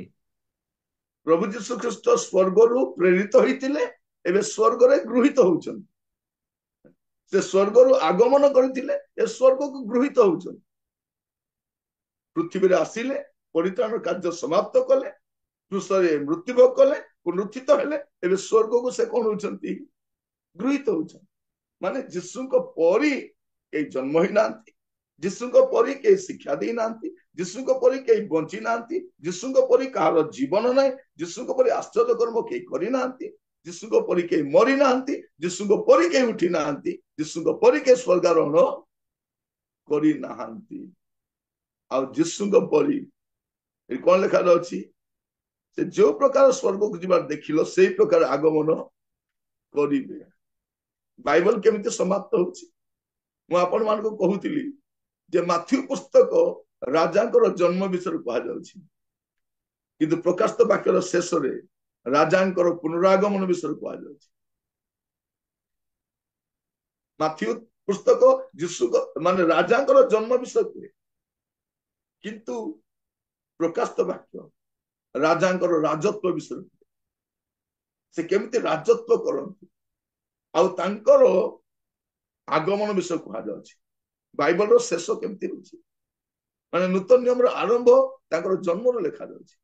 ପ୍ରଭୁ ଯୀଶୁ ଖ୍ରୀଷ୍ଟ ସ୍ୱର୍ଗରୁ ପ୍ରେରିତ ହୋଇଥିଲେ, ଏବେ ସ୍ୱର୍ଗରେ ଗୃହୀତ ହଉଛନ୍ତି। ସେ ସ୍ୱର୍ଗରୁ ଆଗମନ କରିଥିଲେ, ଏ ସ୍ୱର୍ଗକୁ ଗୃହୀତ ହଉଛନ୍ତି। ପୃଥିବୀରେ ଆସିଲେ, ପରିତ୍ରାଣ କାର୍ଯ୍ୟ ସମାପ୍ତ କଲେ, କ୍ରୁଶରେ ମୃତ୍ୟୁଭୋଗ କଲେ, ପୁନରୁତ୍ଥିତ ହେଲେ, ଏବେ ସ୍ୱର୍ଗକୁ ସେ କଣ ହଉଛନ୍ତି? ଗୃହୀତ ହଉଛନ୍ତି। ମାନେ ଯୀଶୁଙ୍କ ପରି କେହି ଜନ୍ମ ହେଇନାହାନ୍ତି, ଯୀଶୁଙ୍କ ପରି କେହି ଶିକ୍ଷା ଦେଇନାହାନ୍ତି, ଯୀଶୁଙ୍କ ପରି କେହି ବଞ୍ଚି ନାହାନ୍ତି, ଯୀଶୁଙ୍କ ପରି କାହାର ଜୀବନ ନାହିଁ, ଯୀଶୁଙ୍କ ପରି ଆଶ୍ଚର୍ଯ୍ୟ କର୍ମ କେହି କରିନାହାନ୍ତି, ଯୀଶୁଙ୍କ ପରି କେହି ମରି ନାହାନ୍ତି, ଯୀଶୁଙ୍କ ପରି କେହି ଉଠି ନାହାନ୍ତି, ଯୀଶୁଙ୍କ ପରି କେହି ସ୍ୱର୍ଗାରୋହଣ କରିନାହାନ୍ତି। ଆଉ ଯୀଶୁଙ୍କ ପରି କଣ ଲେଖାଯାଉଛି? ସେ ଯୋଉ ପ୍ରକାର ସ୍ୱର୍ଗକୁ ଯିବାର ଦେଖିଲ ସେଇ ପ୍ରକାର ଆଗମନ କରିବେ। ବାଇବଲ କେମିତି ସମାପ୍ତ ହଉଛି? ମୁଁ ଆପଣ ମାନଙ୍କୁ କହୁଥିଲି ଯେ ମାଥ୍ୟୁ ପୁସ୍ତକ ରାଜାଙ୍କର ଜନ୍ମ ବିଷୟରେ କୁହାଯାଉଛି, କିନ୍ତୁ ପ୍ରକାଶିତ ବାକ୍ୟର ଶେଷରେ ରାଜାଙ୍କର ପୁନରାଗମନ ବିଷୟରେ କୁହାଯାଉଛି। ମାଥ୍ୟୁ ପୁସ୍ତକ ଯୀଶୁଙ୍କ ମାନେ ରାଜାଙ୍କର ଜନ୍ମ ବିଷୟ କୁହେ, କିନ୍ତୁ ପ୍ରକାଶିତ ବାକ୍ୟ ରାଜାଙ୍କର ରାଜତ୍ୱ ବିଷୟରେ କୁହେ। ସେ କେମିତି ରାଜତ୍ୱ କରନ୍ତି ଆଉ ତାଙ୍କର ଆଗମନ ବିଷୟ କୁହାଯାଉଛି। ବାଇବଲର ଶେଷ କେମିତି ହଉଛି, ମାନେ ନୂତନ ନିୟମର ଆରମ୍ଭ ତାଙ୍କର ଜନ୍ମରୁ ଲେଖାଯାଉଛି,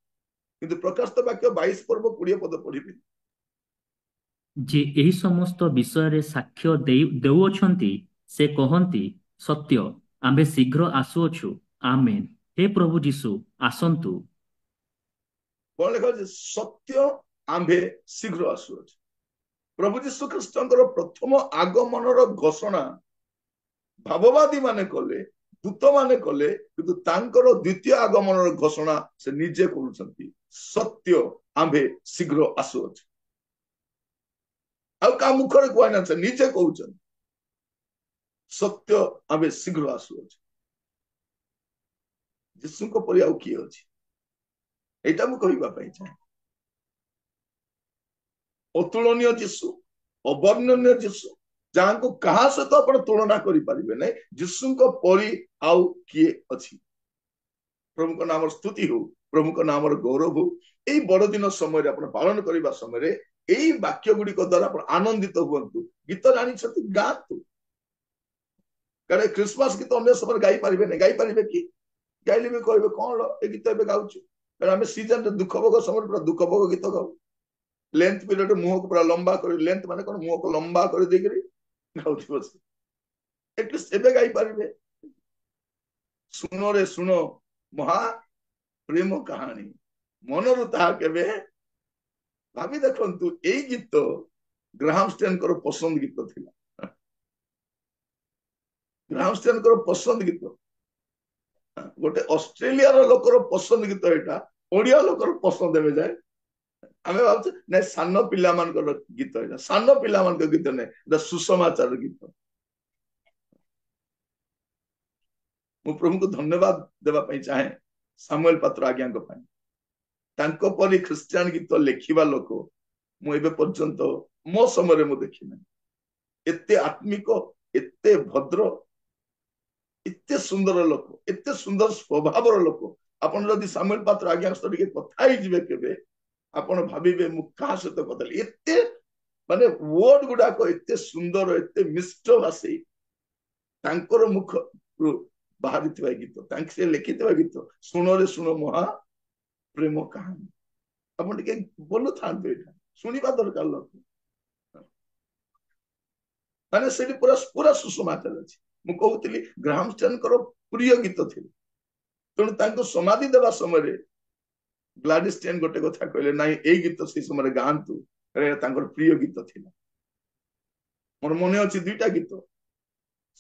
କିନ୍ତୁ ପ୍ରକାଶିତ ବାକ୍ୟ 22 ପର୍ବ 20 ପଦ ପଢିବି। ଯେ ଏହି ସମସ୍ତ ବିଷୟରେ ସାକ୍ଷ୍ୟ ଦେଉଅଛନ୍ତି, ସେ କହନ୍ତି, ସତ୍ୟ, ଆମ୍ଭେ ଶୀଘ୍ର ଆସୁଅଛୁ। ଆମେନ୍। ହେ ପ୍ରଭୁ ଯୀଶୁ, ଆସନ୍ତୁ। କଣ ଲେଖାଯାଉଛି? ସତ୍ୟ, ଆମ୍ଭେ ଶୀଘ୍ର ଆସୁଅଛୁ। ପ୍ରଭୁ ଯୀଶୁ ଖ୍ରୀଷ୍ଟଙ୍କର ପ୍ରଥମ ଆଗମନର ଘୋଷଣା ଭାବବାଦୀ ମାନେ କଲେ, ଦୂତ ମାନେ କଲେ, କିନ୍ତୁ ତାଙ୍କର ଦ୍ୱିତୀୟ ଆଗମନର ଘୋଷଣା ସେ ନିଜେ କରୁଛନ୍ତି। ସତ୍ୟ, ଆମ୍ଭେ ଶୀଘ୍ର ଆସୁଅଛୁ। ଆଉ କାହା ମୁଖରେ କୁହାଇନା, ସେ ନିଜେ କହୁଛନ୍ତି ସତ୍ୟ, ଆମ୍ଭେ ଶୀଘ୍ର ଆସୁଅଛୁ। ଯୀଶୁଙ୍କ ପରି ଆଉ କିଏ ଅଛି? ଏଇଟା ମୁଁ କହିବା ପାଇଁ ଚାହେଁ। ଅତୁଳନୀୟ ଯୀଶୁ, ଅବର୍ଣ୍ଣନୀୟ ଯୀଶୁ, ଯାହାଙ୍କୁ କାହା ସହିତ ଆପଣ ତୁଳନା କରିପାରିବେ ନାହିଁ, ଯୀଶୁଙ୍କ ପରି ଆଉ କିଏ ଅଛି? ପ୍ରଭୁଙ୍କ ନାମର ସ୍ତୁତି ହଉ, ପ୍ରଭୁଙ୍କ ନାମର ଗୌରବ ହଉ। ଏଇ ବଡଦିନ ସମୟରେ ଆପଣ ପାଳନ କରିବା ସମୟରେ ଏଇ ବାକ୍ୟ ଗୁଡିକ ଦ୍ୱାରା ଆପଣ ଆନନ୍ଦିତ ହୁଅନ୍ତୁ। ଗୀତ ଜାଣିଛନ୍ତି, ଗାଆନ୍ତୁ। କାରଣ ଖ୍ରୀଷ୍ଟମାସ ଗୀତ ଅନ୍ୟ ସମୟରେ ଗାଇପାରିବେ ନାହିଁ, ଗାଇପାରିବେ କି? ଗାଇଲେ ବି କହିବେ କଣ ଏ ଗୀତ ଏବେ ଗାଉଛୁ, କାରଣ ଆମେ ସିଜନରେ ଦୁଃଖ ଭୋଗ ସମୟରେ ପୁରା ଦୁଃଖ ଭୋଗ ଗୀତ ଗାଉ। ଲେନ୍ଥ ପିରିୟଡ ମୁହଁକୁ ପୁରା ଲମ୍ବା କରି, ଲେନ୍ଥ ମାନେ କଣ, ମୁହଁକୁ ଲମ୍ବା କରି ଦେଇକିରି ଗାଉଥିବ ସେ। ଏଟଲିଷ୍ଟ ଏବେ ଗାଇପାରିବେ, ଶୁଣରେ ଶୁଣ ମହା ପ୍ରେମ କାହାଣୀ, ମନରୁ ତାହା କେବେ। ଭାବି ଦେଖନ୍ତୁ ଏଇ ଗୀତ ଗ୍ରାହାମ ଷ୍ଟେନଙ୍କର ପସନ୍ଦ ଗୀତ ଥିଲା। ଗ୍ରାହାମ ଷ୍ଟେନଙ୍କର ପସନ୍ଦ ଗୀତ, ଗୋଟେ ଅଷ୍ଟ୍ରେଲିଆର ଲୋକର ପସନ୍ଦ ଗୀତ ଏଇଟା, ଓଡିଆ ଲୋକର ପସନ୍ଦ ଏବେ ଯାଏ। ଆମେ ଭାବୁଛୁ ନାଇଁ ସାନ ପିଲାମାନଙ୍କର ଗୀତ ଏଇଟା, ସାନ ପିଲାମାନଙ୍କ ଗୀତ ନାଇଁ, ଏଇଟା ସୁସମାଚାର ଗୀତ। ମୁଁ ପ୍ରଭୁଙ୍କୁ ଧନ୍ୟବାଦ ଦେବା ପାଇଁ ଚାହେଁ ସାମୁଏଲ ପାତ୍ର ଆଜ୍ଞାଙ୍କ ପାଇଁ। ତାଙ୍କ ପରି ଖ୍ରୀଷ୍ଟିଆନ ଗୀତ ଲେଖିବା ଲୋକ ମୁଁ ଏବେ ପର୍ଯ୍ୟନ୍ତ ମୋ ସମୟରେ ମୁଁ ଦେଖିନାହିଁ। ଏତେ ଆତ୍ମିକ, ଏତେ ଭଦ୍ର, ଏତେ ସୁନ୍ଦର ଲୋକ, ଏତେ ସୁନ୍ଦର ସ୍ୱଭାବର ଲୋକ। ଆପଣ ଯଦି ସାମୁଏଲ ପାତ୍ର ଆଜ୍ଞା ସହିତ ଟିକେ କଥା ହେଇଯିବେ କେବେ, ଆପଣ ଭାବିବେ ମୁଁ କାହା ସହିତ କଥା ହେଲି। ଏତେ ମାନେ ୱାର୍ଡ ଗୁଡାକ ଏତେ ସୁନ୍ଦର, ଏତେ ମିଷ୍ଟ ଭାଷୀ ତାଙ୍କର ମୁଖରୁ ବାହାରିଥିବା ଗୀତ, ତାଙ୍କ ସେ ଲେଖିଥିବା ଗୀତ ଶୁଣରେ ଶୁଣ ମହା ପ୍ରେମ କାହାଣୀ। ଆପଣ ଟିକେ ବୋଲୁଥାନ୍ତୁ, ଏଇଟା ଶୁଣିବା ଦରକାର ଲୋକ, ମାନେ ସେଠି ପୁରା ପୁରା ସୁସମାଚାର ଅଛି। ମୁଁ କହୁଥିଲି ଗ୍ରାହାମ ଷ୍ଟେନଙ୍କର ପ୍ରିୟ ଗୀତ ଥିଲା, ତେଣୁ ତାଙ୍କୁ ସମାଧି ଦେବା ସମୟରେ ଗ୍ଲାଡିସ୍ ଷ୍ଟେନ ଗୋଟେ କଥା କହିଲେ, ନାଇଁ ଏଇ ଗୀତ ସେଇ ସମୟରେ ଗାଆନ୍ତୁ, ତାଙ୍କର ପ୍ରିୟ ଗୀତ ଥିଲା। ମୋର ମନେ ଅଛି ଦୁଇଟା ଗୀତ,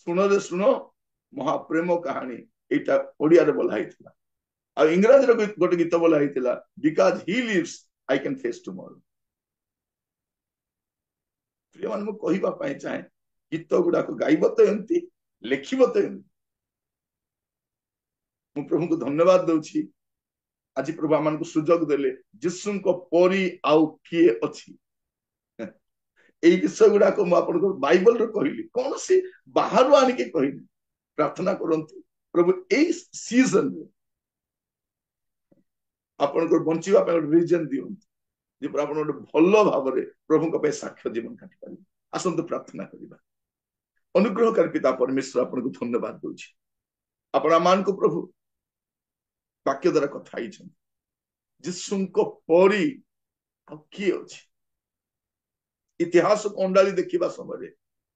ଶୁଣରେ ଶୁଣ ମହାପ୍ରେମ କାହାଣୀ, ଏଇଟା ଓଡିଆରେ ବୋଲା ହେଇଥିଲା, ଆଉ ଇଂରାଜୀର ଗୋଟେ ଗୀତ ବୋଲା ହେଇଥିଲା, because he lives I can face tomorrow. ପ୍ରିୟମାନେ ମୁଁ କହିବା ପାଇଁ ଚାହେଁ, ଗୀତ ଗୁଡାକ ଗାଇବ ତ ଏମିତି, ଲେଖିବ ତ ଏମିତି। ମୁଁ ପ୍ରଭୁଙ୍କୁ ଧନ୍ୟବାଦ ଦଉଛି, ଆଜି ପ୍ରଭୁ ଆମମାନଙ୍କୁ ସୁଯୋଗ ଦେଲେ, ଯୀଶୁଙ୍କ ପରି ଆଉ କିଏ ଅଛି। ଏଇ ବିଷୟ ଗୁଡାକ ମୁଁ ଆପଣଙ୍କୁ ବାଇବଲରୁ କହିଲି, କୌଣସି ବାହାରୁ ଆଣିକି କହିଲି। ପ୍ରାର୍ଥନା କରନ୍ତୁ ପ୍ରଭୁ ଏଇ ସିଜନରେ ଆପଣଙ୍କର ବଞ୍ଚିବା ପାଇଁ ଗୋଟେ ରିଜନ ଦିଅନ୍ତୁ, ଯେ ଆପଣ ଗୋଟେ ଭଲ ଭାବରେ ପ୍ରଭୁଙ୍କ ପାଇଁ ସାକ୍ଷ୍ୟ ଜୀବନ କାଟି ପାରିବେ। ଆସନ୍ତୁ ପ୍ରାର୍ଥନା କରିବା। ଅନୁଗ୍ରହକାରୀ ପିତା ପରମେଶ୍ୱର, ଆପଣଙ୍କୁ ଧନ୍ୟବାଦ ଦଉଛି, ଆପଣ ଆମମାନଙ୍କୁ ପ୍ରଭୁ ବାକ୍ୟ ଦ୍ୱାରା କଥା ହେଇଛନ୍ତି। ଯୀଶୁଙ୍କ ପରି ଆଉ କିଏ ଅଛି? ଇତିହାସକୁ ଅଣ୍ଡାଳି ଦେଖିବା ସମୟରେ,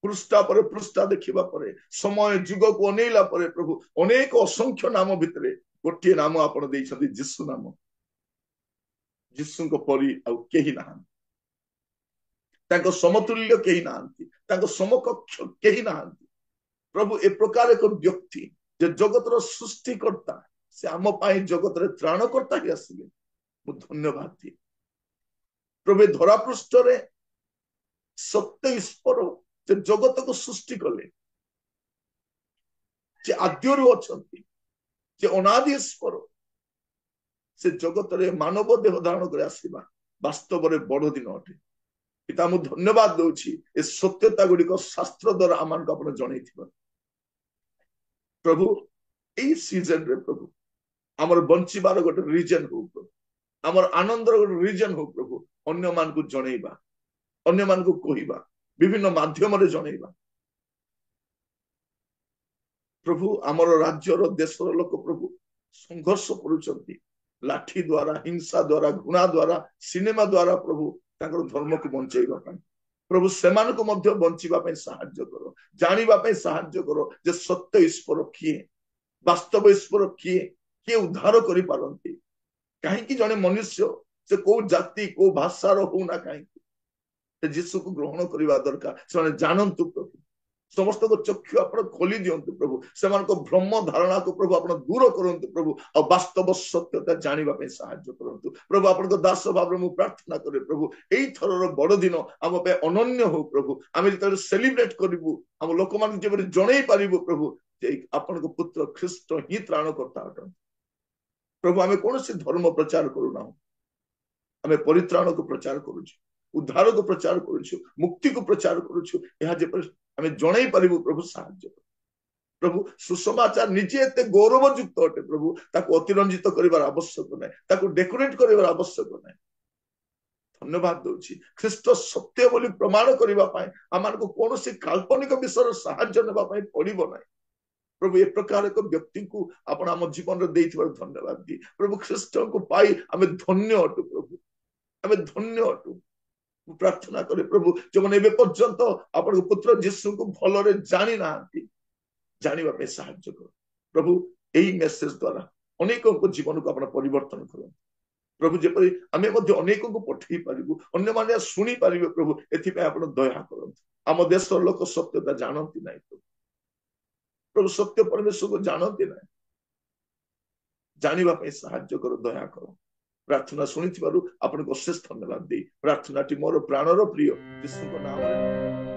ପୃଷ୍ଠା ପରେ ପୃଷ୍ଠା ଦେଖିବା ପରେ, ସମୟ ଯୁଗକୁ ଅନେଇଲା ପରେ ପ୍ରଭୁ ଅନେକ ଅସଂଖ୍ୟ ନାମ ଭିତରେ ଗୋଟିଏ ନାମ ଆପଣ ଦେଇଛନ୍ତି, ଯୀଶୁ ନାମ। ଯୀଶୁଙ୍କ ପରି ଆଉ କେହି ନାହାନ୍ତି, ତାଙ୍କ ସମତୁଲ୍ୟ କେହି ନାହାନ୍ତି, ତାଙ୍କ ସମକକ୍ଷ କେହି ନାହାନ୍ତି। ପ୍ରଭୁ ଏ ପ୍ରକାର ଏକ ବ୍ୟକ୍ତି, ଯେ ଜଗତର ସୃଷ୍ଟିକର୍ତ୍ତା, ସେ ଆମ ପାଇଁ ଜଗତରେ ତ୍ରାଣକର୍ତ୍ତା ହିଁ ଆସିଲେ। ମୁଁ ଧନ୍ୟବାଦ ଦିଏ ପ୍ରଭୁ। ଧରା ପୃଷ୍ଠରେ ସତ୍ୟ ଈଶ୍ୱର ଯେ ଜଗତକୁ ସୃଷ୍ଟି କଲେ, ଯେ ଆଦ୍ୟରୁ ଅଛନ୍ତି, ଯେ ଅନାଦି ଈଶ୍ୱର, ସେ ଜଗତରେ ମାନବ ଦେହ ଧାରଣ କରି ଆସିବା ବାସ୍ତବରେ ବଡ ଦିନ ଅଟେ। ପିତା ମୁଁ ଧନ୍ୟବାଦ ଦଉଛି, ଏ ସତ୍ୟତା ଗୁଡିକ ଶାସ୍ତ୍ର ଦ୍ୱାରା ଆମମାନଙ୍କୁ ଆପଣ ଜଣେଇଥିବା। ପ୍ରଭୁ ଏଇ ସିଜନରେ ପ୍ରଭୁ ଆମର ବଞ୍ଚିବାର ଗୋଟେ ରିଜନ ହଉ ପ୍ରଭୁ, ଆମର ଆନନ୍ଦର ଗୋଟେ ରିଜନ ହଉ ପ୍ରଭୁ, ଅନ୍ୟମାନଙ୍କୁ ଜଣେଇବା, ଅନ୍ୟମାନଙ୍କୁ କହିବା, ବିଭିନ୍ନ ମାଧ୍ୟମରେ ଜଣେଇବା। ପ୍ରଭୁ ଆମର ରାଜ୍ୟର ଦେଶର ଲୋକ ପ୍ରଭୁ ସଂଘର୍ଷ କରୁଛନ୍ତି, ଲାଠି ଦ୍ୱାରା, ହିଂସା ଦ୍ୱାରା, ଘୃଣା ଦ୍ୱାରା, ସିନେମା ଦ୍ୱାରା ପ୍ରଭୁ ତାଙ୍କର ଧର୍ମକୁ ବଞ୍ଚେଇବା ପାଇଁ। ପ୍ରଭୁ ସେମାନଙ୍କୁ ମଧ୍ୟ ବଞ୍ଚିବା ପାଇଁ ସାହାଯ୍ୟ କର, ଜାଣିବା ପାଇଁ ସାହାଯ୍ୟ କର ଯେ ସତ୍ୟ ଈଶ୍ୱର କିଏ, ବାସ୍ତବ ଈଶ୍ୱର କିଏ, କିଏ ଉଦ୍ଧାର କରିପାରନ୍ତି। କାହିଁକି ଜଣେ ମନୁଷ୍ୟ ସେ କୋଉ ଜାତି କୋଉ ଭାଷାର ହଉନା କାହିଁକି, ସେ ଯୀଶୁକୁ ଗ୍ରହଣ କରିବା ଦରକାର। ସେମାନେ ଜାଣନ୍ତୁ ପ୍ରଭୁ, ସମସ୍ତଙ୍କ ଚକ୍ଷୁ ଆପଣ ଖୋଲି ଦିଅନ୍ତୁ ପ୍ରଭୁ, ସେମାନଙ୍କ ଭ୍ରମ ଧାରଣାକୁ ପ୍ରଭୁ ଆପଣ ଦୂର କରନ୍ତୁ ପ୍ରଭୁ, ଆଉ ବାସ୍ତବ ସତ୍ୟତା ଜାଣିବା ପାଇଁ ସାହାଯ୍ୟ କରନ୍ତୁ ପ୍ରଭୁ। ଆପଣଙ୍କ ଦାସ ଭାବରେ ମୁଁ ପ୍ରାର୍ଥନା କରେ ପ୍ରଭୁ, ଏଇ ଥରର ବଡ ଦିନ ଆମ ପାଇଁ ଅନନ୍ୟ ହଉ ପ୍ରଭୁ। ଆମେ ଯେତେବେଳେ ସେଲିବ୍ରେଟ କରିବୁ, ଆମ ଲୋକମାନଙ୍କୁ ଯେପରି ଜଣେଇ ପାରିବୁ ପ୍ରଭୁ ଯେ ଆପଣଙ୍କ ପୁତ୍ର ଖ୍ରୀଷ୍ଟ ହିଁ ତ୍ରାଣକର୍ତ୍ତା ଅଟନ୍ତି। ପ୍ରଭୁ ଆମେ କୌଣସି ଧର୍ମ ପ୍ରଚାର କରୁନାହୁଁ, ଆମେ ପରିତ୍ରାଣକୁ ପ୍ରଚାର କରୁଛୁ, ଉଦ୍ଧାରକୁ ପ୍ରଚାର କରୁଛୁ, ମୁକ୍ତିକୁ ପ୍ରଚାର କରୁଛୁ। ଏହା ଯେପରି ଆମେ ଜଣେଇ ପାରିବୁ ପ୍ରଭୁ ସାହାଯ୍ୟ କର ପ୍ରଭୁ। ସୁସମାଚାର ନିଜେ ଏତେ ଗୌରବଯୁକ୍ତ ଅଟେ ପ୍ରଭୁ, ତାକୁ ଅତିରଞ୍ଜିତ କରିବାର ଆବଶ୍ୟକ ନାହିଁ, ତାକୁ ଡେକୋରେଟ କରିବାର ଆବଶ୍ୟକ ନାହିଁ। ଧନ୍ୟବାଦ ଦଉଛି, ଖ୍ରୀଷ୍ଟ ସତ୍ୟ ବୋଲି ପ୍ରମାଣ କରିବା ପାଇଁ ଆମମାନଙ୍କୁ କୌଣସି କାଳ୍ପନିକ ବିଷୟର ସାହାଯ୍ୟ ନେବା ପାଇଁ ପଡିବ ନାହିଁ। प्रभु ए प्रकार एक व्यक्ति को आपण आम जीवन धन्यवाद दी प्रभु ख्रीस्ट को पाई आम धन्य अटू प्रभु आम धन्य अटू प्रार्थना करे प्रभु जो मैंने पर्यंत आपण पुत्र जीशु को भलरे जानी ना जानिबा पे सहायता कर प्रभु यही मेसेज द्वारा अनेकों को जीवन को आपण परिवर्तन करो प्रभु जेपरि आमे मध्ये अनेकों को पठेई पारिबु अन्य माने सुनी पारिबे प्रभु एथि पे आपण दया करंतु आम देश लोक सत्यता जानती नहीं प्रभु सत्य परमेश्वर को जानती नहीं जानिबा पे सहायता करो दया करो प्रार्थना शुणी आपको अशेष धन्यवाद दे प्रार्थना मोर प्राणर प्रिय यीशु नाम